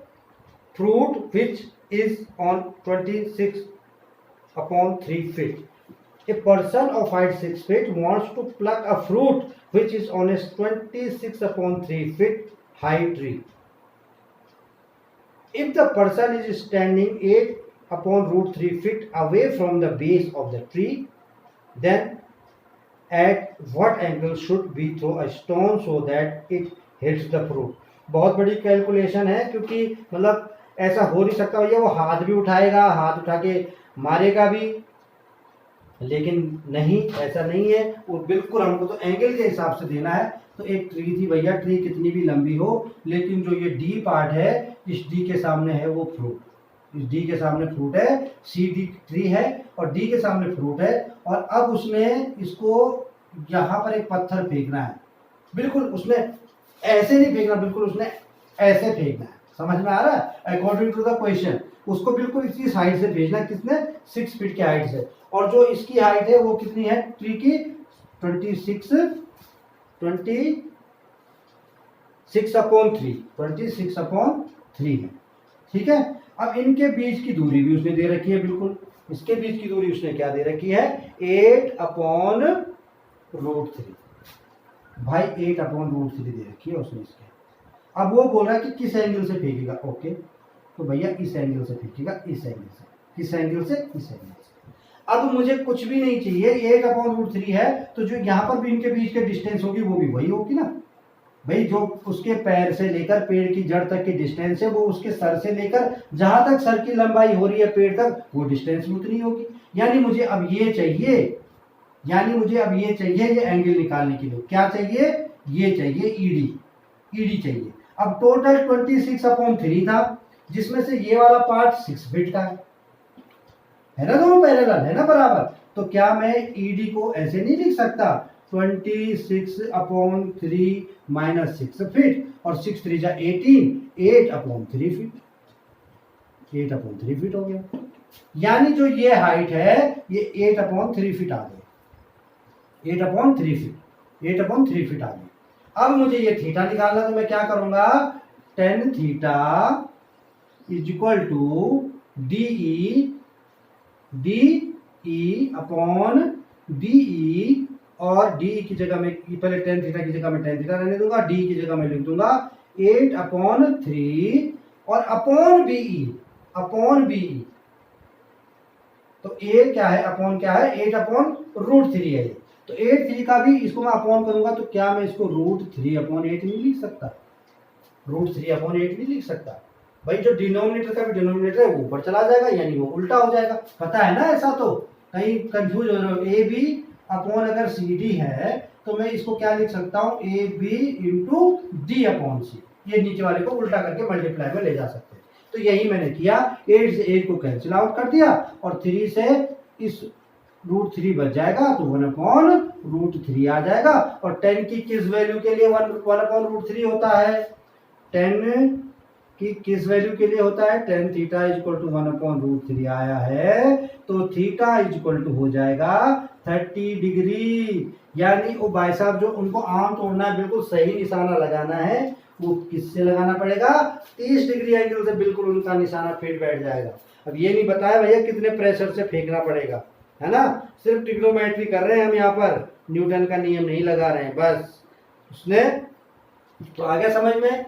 fruit which is on 26/3 feet. A person of height 6 feet wants to pluck a fruit which is on a 26/3 feet high tree. If the person is standing 8/√3 feet away from the base of the tree, then at what angle should we throw a stone so that it hits the fruit? बहुत बड़ी calculation है, क्योंकि मतलब ऐसा हो नहीं सकता भैया वो हाथ भी उठाएगा, हाथ उठा के मारेगा भी, लेकिन नहीं, ऐसा नहीं है। वो बिल्कुल हमको तो एंगल के हिसाब से देना है। तो एक ट्री थी भैया, ट्री कितनी भी लंबी हो, लेकिन जो ये डी पार्ट है, इस डी के सामने है वो फ्रूट, इस डी के सामने फ्रूट है, सी डी ट्री है और डी के सामने फ्रूट है। और अब उसने इसको यहाँ पर एक पत्थर फेंकना है, बिल्कुल उसने ऐसे नहीं फेंकना, बिल्कुल उसने ऐसे फेंकना है। समझ में आ रहा है? अकॉर्डिंग टू द क्वेश्चन उसको बिल्कुल इसी हाइट से भेजना, कितने 6 फीट की हाइट से, और जो इसकी हाइट है वो कितनी है ट्री की 26/3 है। ठीक है, अब इनके बीच की दूरी भी उसने दे रखी है, बिल्कुल इसके बीच की दूरी उसने क्या दे रखी है 8/√3। भाई 8/√3 दे रखी है उसने इसके। अब वो बोल रहा है कि किस एंगल से फेंकेगा, ओके तो भैया इस एंगल से फेंकेगा, इस एंगल से, किस एंगल से, इस एंगल से। अब मुझे कुछ भी नहीं चाहिए, 8/√3 है तो जो यहाँ पर भी इनके बीच के डिस्टेंस होगी वो भी वही होगी ना भाई, जो उसके पैर से लेकर पेड़ की जड़ तक की डिस्टेंस है वो उसके सर से लेकर जहां तक सर की लंबाई हो रही है पेड़ तक वो डिस्टेंस भी उतनी होगी। यानी मुझे अब ये चाहिए, ये एंगल निकालने के लिए क्या चाहिए, ये चाहिए ईडी चाहिए। अब टोटल 26/3 था जिसमें से ये वाला पार्ट 6 फीट का है ना, दोनों पैरेलल है ना बराबर, तो क्या मैं ईडी को ऐसे नहीं लिख सकता 26/3 - 6 फीट और 6 3 जा 18, 8/3 फीट, 8/3 फीट हो गया। यानी जो ये हाइट है ये 8/3 फीट आ गई, 8/3 फीट, 8/3 फीट आ गई। अब मुझे ये थीटा निकालना, तो मैं क्या करूंगा tan थीटा = DE और DE की जगह में पहले tan थीटा की जगह में tan थीटा रहने दूंगा, DE की जगह में लिख दूंगा 8/3 और अपॉन BE। तो A क्या है, अपॉन क्या है 8/√3 है। तो 8/3 का भी इसको मैं अपॉन करूंगा तो क्या मैं इसको √3/8 नहीं लिख सकता, √3/8 नहीं लिख सकता भाई। जो डिनोमिनेटर का भी डिनोमिनेटर है वो ऊपर चला जाएगा, यानी वो उल्टा हो जाएगा। पता है ना ऐसा, तो कहीं कंफ्यूज हो रहे हो। AB अपॉन अगर CD है तो मैं इसको क्या लिख सकता हूँ AB × D/C, ये नीचे वाले को उल्टा करके मल्टीप्लाई में ले जा सकते हैं। तो यही मैंने किया, 8 से 8 को कैंसिल आउट कर दिया और 3 से इस √3 बच जाएगा तो 1/√3 आ जाएगा। और 10 की किस वैल्यू के लिए 1/√3 होता है, 10 की किस वैल्यू के लिए होता है, tan थीटा = 1/√3 आया है तो थीटा = हो जाएगा 30 डिग्री। यानी वो भाई साहब जो उनको आम तोड़ना है, बिल्कुल सही निशाना लगाना है, वो किससे लगाना पड़ेगा 30 डिग्री एंगल से, बिल्कुल उनका निशाना फिट बैठ जाएगा। अब ये नहीं बताया भैया कितने प्रेशर से फेंकना पड़ेगा, है ना, सिर्फ ट्रिग्नोमेट्री कर रहे हैं हम यहाँ पर, न्यूटन का नियम नहीं लगा रहे हैं बस उसने। तो आ गया समझ में,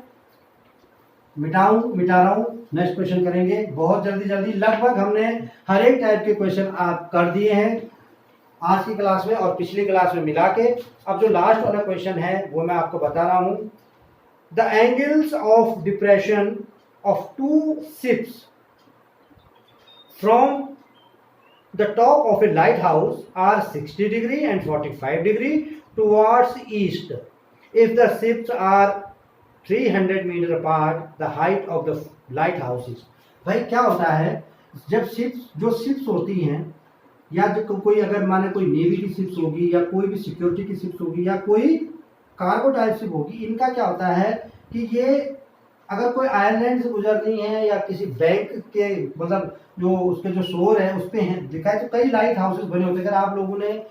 मिटा रहा हूं, नेक्स्ट क्वेश्चन करेंगे बहुत जल्दी। लगभग हमने हर एक टाइप के क्वेश्चन आप कर दिए हैं आज की क्लास में और पिछली क्लास में मिला के। अब जो लास्ट वाला क्वेश्चन है वो मैं आपको बता रहा हूं। The angles of depression of 2 ships from the top of a lighthouse are 60 degree and 45 degree towards east if the ships are 300 metre apart, the height of the lighthouses. भाई क्या होता है, जब ships होती हैं, या जो कोई अगर माने कोई नेवी की शिप्स होगी या कोई भी सिक्योरिटी की शिप्स होगी या कोई कार्गो टाइप शिप होगी, इनका क्या होता है कि ये अगर कोई आयरलैंड से गुजरनी है या किसी बैंक के मतलब जो उसके जो शोर है उस पर है दिखाए, तो कई लाइट हाउसेस बने होते हैं। अगर आप लोगों ने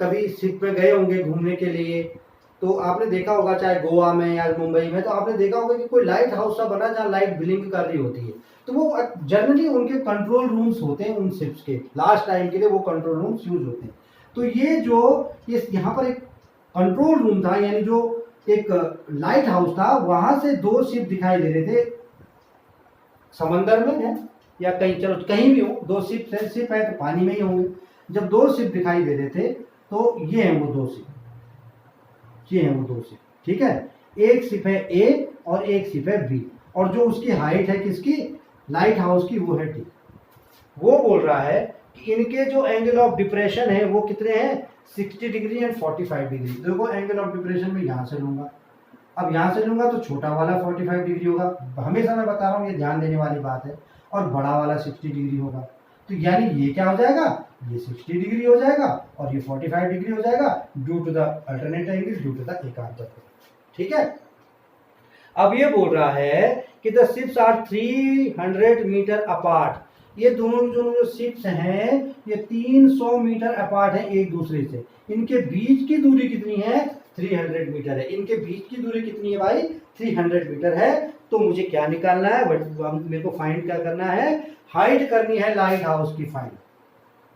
कभी शिप पे गए होंगे घूमने के लिए तो आपने देखा होगा, चाहे गोवा में या मुंबई में, तो आपने देखा होगा कि कोई लाइट हाउस सा बना जहाँ लाइट ब्लिंक कर रही होती है। तो वो जनरली उनके कंट्रोल रूम्स होते हैं उन शिप्स के, लास्ट टाइम के लिए वो कंट्रोल रूम्स यूज होते हैं। तो ये यहाँ पर एक कंट्रोल रूम था, यानी जो एक लाइट हाउस था, वहां से 2 शिप दिखाई दे रहे थे, समंदर में है या कहीं, चलो कहीं भी हो, 2 शिप है तो पानी में ही होंगे। जब 2 शिप दिखाई दे रहे थे तो ये हैं वो 2 शिप, ये हैं वो 2 शिप, ठीक है। एक शिप है A और एक शिप है B, और जो उसकी हाइट है किसकी, लाइट हाउस की, वो है D। वो बोल रहा है कि इनके जो एंगल ऑफ डिप्रेशन है वो कितने हैं 60 डिग्री एंड 45 डिग्री। देखो एंगल ऑफ डिप्रेशन में यहाँ से लूंगा, अब यहाँ से लूंगा तो छोटा वाला 45 डिग्री होगा, हमेशा मैं बता रहा हूँ ये ध्यान देने वाली बात है, और बड़ा वाला 60 डिग्री होगा। तो यानी ये क्या हो जाएगा, ये 60 डिग्री हो जाएगा और ये 45 डिग्री हो जाएगा due to the alternate angle, due to the एकांतर। ठीक है। अब ये बोल रहा है कि the ships are 300 metre apart, ये दोनों जो शिप्स हैं ये 300 मीटर अपार्ट हैं एक दूसरे से, इनके बीच की दूरी कितनी है 300 मीटर है, इनके बीच की दूरी कितनी है भाई 300 मीटर है। तो मुझे क्या निकालना है, मेरे को फाइंड क्या करना है, हाइट करनी है लाइट हाउस की, फाइंड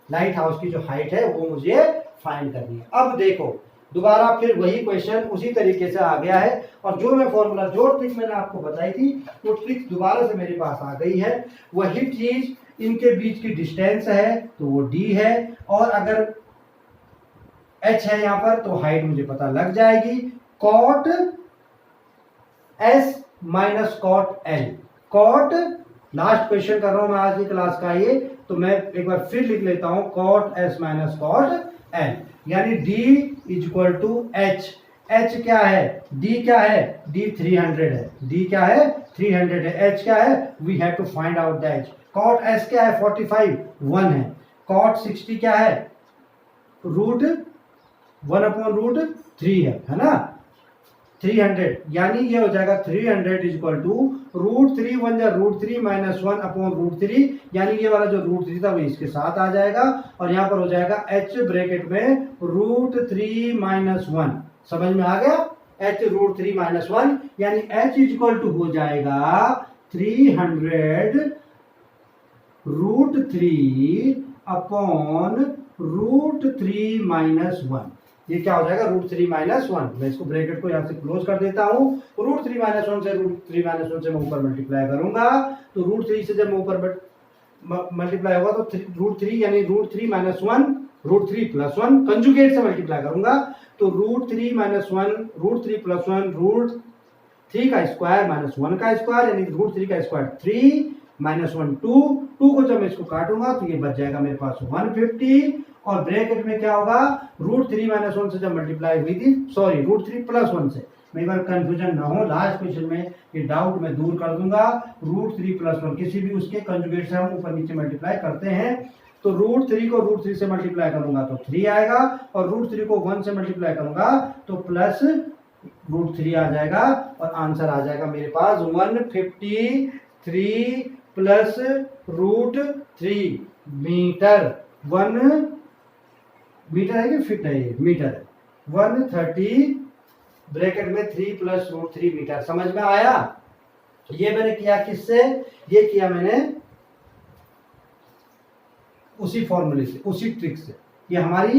लाइट हाउस की जो हाइट है वो मुझे फाइंड करनी है। अब देखो दोबारा फिर वही क्वेश्चन उसी तरीके से आ गया है, और जो मैं फॉर्मूला जो ट्रिक मैंने आपको बताई थी वो ट्रिक दोबारा से मेरे पास आ गई है। वही चीज, इनके बीच की डिस्टेंस है तो वो d है, और अगर h है यहाँ पर तो हाइट मुझे पता लग जाएगी, cot s minus cot l, cot last question कर रहा हूं मैं आज की क्लास का ये, तो मैं एक बार फिर लिख लेता हूं cot s minus cot l, यानी d is equal to h, h क्या है d क्या है d 300 है, d क्या है 300 है, h क्या है we have to find out the h, cot s क्या है 45 1 है, कॉट 60 क्या है रूट 1/√3 है ना 300, यानी ये हो जाएगा 300 इज इक्वल टू √3 1 जा √3 माइनस 1/√3, यानी ये वाला जो √3 था वो इसके साथ आ जाएगा, और यहाँ पर हो जाएगा h ब्रैकेट में √3 माइनस 1, समझ में आ गया, h √3 माइनस 1, यानी h इज इक्वल टू हो जाएगा 300 √3 अपॉन √3 माइनस 1, ये क्या हो जाएगा √3 माइनस 1, मैं इसको ब्रैकेट को यहाँ से क्लोज कर देता हूँ, √3 माइनस 1 से √3 माइनस 1 से मैं ऊपर मल्टीप्लाई करूंगा, तो √3 से जब मैं ऊपर मल्टीप्लाई होगा तो √3 यानी √3 माइनस 1 √3 प्लस 1 कंजुगेट से मल्टीप्लाई करूंगा, तो √3 माइनस 1 √3 प्लस 1 √3 का स्क्वायर माइनस 1 का स्क्वायर, यानी √3 का स्क्वायर 3 माइनस 1 2 को जब मैं इसको काटूंगा तो ये बच जाएगा मेरे पास 150, और ब्रैकेट में क्या होगा √3 माइनस 1 से जब मल्टीप्लाई हुई थी, सॉरी √3 प्लस 1 से, मैं एक बार कंफ्यूजन ना हो लास्ट क्वेश्चन में ये डाउट मैं दूर कर दूंगा, √3 प्लस 1 किसी भी उसके कंजुगेट से हम ऊपर नीचे मल्टीप्लाई करते हैं, तो √3 को √3 से मल्टीप्लाई करूंगा तो 3 आएगा, और √3 को 1 से मल्टीप्लाई करूंगा तो प्लस √3 आ जाएगा, और आंसर आ जाएगा मेरे पास 153 प्लस √3 मीटर, 1 मीटर है कि फिट है, ये मीटर है, 130 ब्रैकेट में 3 प्लस √3 मीटर, समझ में आया। ये मैंने किया किससे, ये किया मैंने उसी फॉर्मूले से, उसी ट्रिक से, ये हमारी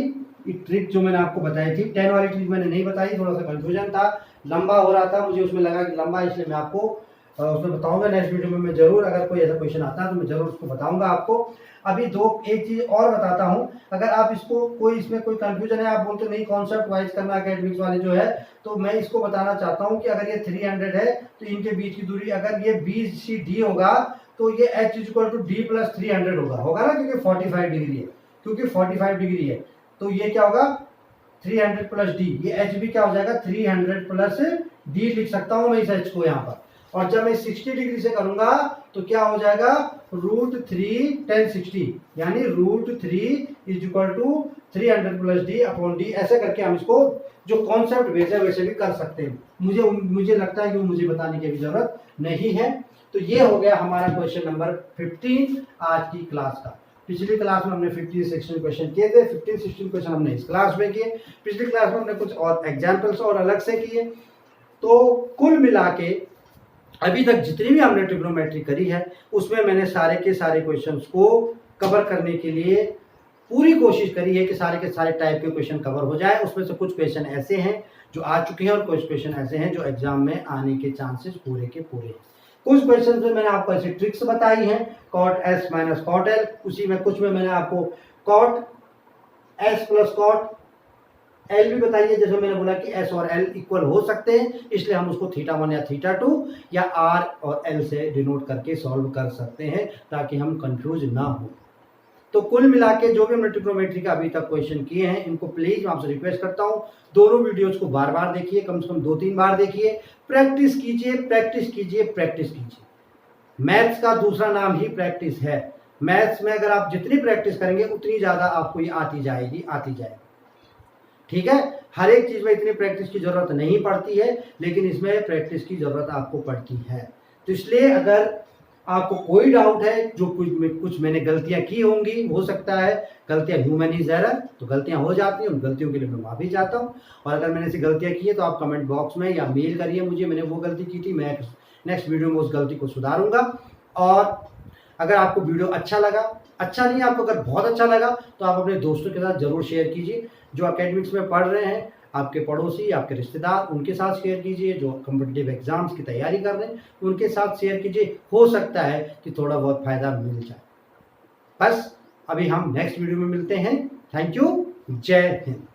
एक ट्रिक जो मैंने आपको बताई थी, 10 वाली ट्रिक मैंने नहीं बताई, थोड़ा सा कंफ्यूजन था, लंबा हो रहा था, मुझे उसमें लगा कि लंबा, इसलिए मैं आपको उसमें बताऊंगा नेक्स्ट वीडियो में, मैं जरूर अगर कोई ऐसा क्वेश्चन आता है तो मैं जरूर उसको बताऊंगा आपको। अभी एक चीज और बताता हूं, अगर आप इसको कोई इसमें कोई कंफ्यूजन है, आप बोलते नहीं कॉन्सेप्ट वाइज करना एकेडमिक्स वाले जो है, तो मैं इसको बताना चाहता हूं कि अगर ये 300 है तो इनके बीच की दूरी अगर ये BCD होगा तो ये h equal to d plus 300 होगा ना, क्योंकि 45 डिग्री है, क्योंकि 45 डिग्री है, तो ये क्या होगा 300 प्लस d, ये h भी क्या हो जाएगा 300 प्लस d लिख सकता हूं मैं इस h को यहाँ पर, और जब मैं 60 डिग्री से करूंगा तो क्या हो जाएगा √3 tan 60, यानी √3 is equal to 300 plus d upon d, ऐसे करके हम इसको जो कॉन्सेप्ट वैसे वैसे भी कर सकते हैं, मुझे लगता है कि मुझे बताने की भी जरूरत नहीं है। तो ये हो गया हमारा क्वेश्चन नंबर 15 आज की क्लास का। पिछली क्लास में हमने 15-16 क्वेश्चन किए थे, 15-16 क्वेश्चन हमने इस क्लास में किए, पिछली क्लास में हमने कुछ और एग्जाम्पल्स और अलग से किए। तो कुल मिला के अभी तक जितनी भी हमने ट्रिग्नोमेट्री करी है उसमें मैंने सारे के सारे क्वेश्चंस को कवर करने के लिए पूरी कोशिश करी है कि सारे के सारे टाइप के क्वेश्चन कवर हो जाए। उसमें से कुछ क्वेश्चन ऐसे हैं जो आ चुके हैं और कुछ क्वेश्चन ऐसे हैं जो एग्जाम में आने के चांसेस पूरे के पूरे हैं। कुछ क्वेश्चन में मैंने आपको ऐसी ट्रिक्स बताई हैं, cot s minus cot l, उसी में कुछ में मैंने आपको cot s plus cot l भी बताई है, जैसे मैंने बोला कि s और l इक्वल हो सकते हैं, इसलिए हम उसको θ1 या θ2 या r और l से डिनोट करके सॉल्व कर सकते हैं ताकि हम कंफ्यूज ना हो। तो कुल मिला के जो भी हमने ट्रिग्नोमेट्री का अभी तक क्वेश्चन किए हैं, इनको प्लीज मैं आपसे रिक्वेस्ट करता हूं दोनों वीडियोज को बार बार देखिए, कम से कम 2-3 बार देखिए, प्रैक्टिस कीजिए प्रैक्टिस कीजिए प्रैक्टिस कीजिए। मैथ्स का दूसरा नाम ही प्रैक्टिस है। मैथ्स में अगर आप जितनी प्रैक्टिस करेंगे उतनी ज्यादा आपको ये आती जाएगी। ठीक है, हर एक चीज़ में इतनी प्रैक्टिस की ज़रूरत नहीं पड़ती है, लेकिन इसमें प्रैक्टिस की ज़रूरत आपको पड़ती है। तो इसलिए अगर आपको कोई डाउट है, जो कुछ मैंने गलतियां की होंगी, हो सकता है, गलतियां ह्यूमन इज एरर, तो गलतियां हो जाती हैं, उन गलतियों के लिए मैं माफ़ी चाहता हूं। और अगर मैंने ऐसी गलतियां की है तो आप कमेंट बॉक्स में या मेल करिए मुझे, मैंने वो गलती की थी, मैं नेक्स्ट वीडियो में उस गलती को सुधारूंगा। और अगर आपको वीडियो अच्छा लगा, अच्छा नहीं, आपको अगर बहुत अच्छा लगा तो आप अपने दोस्तों के साथ ज़रूर शेयर कीजिए, जो एकेडमिक्स में पढ़ रहे हैं, आपके पड़ोसी, आपके रिश्तेदार, उनके साथ शेयर कीजिए, जो कॉम्पिटिटिव एग्जाम्स की तैयारी कर रहे हैं उनके साथ शेयर कीजिए, हो सकता है कि थोड़ा बहुत फ़ायदा मिल जाए। बस अभी हम नेक्स्ट वीडियो में मिलते हैं। थैंक यू, जय हिंद।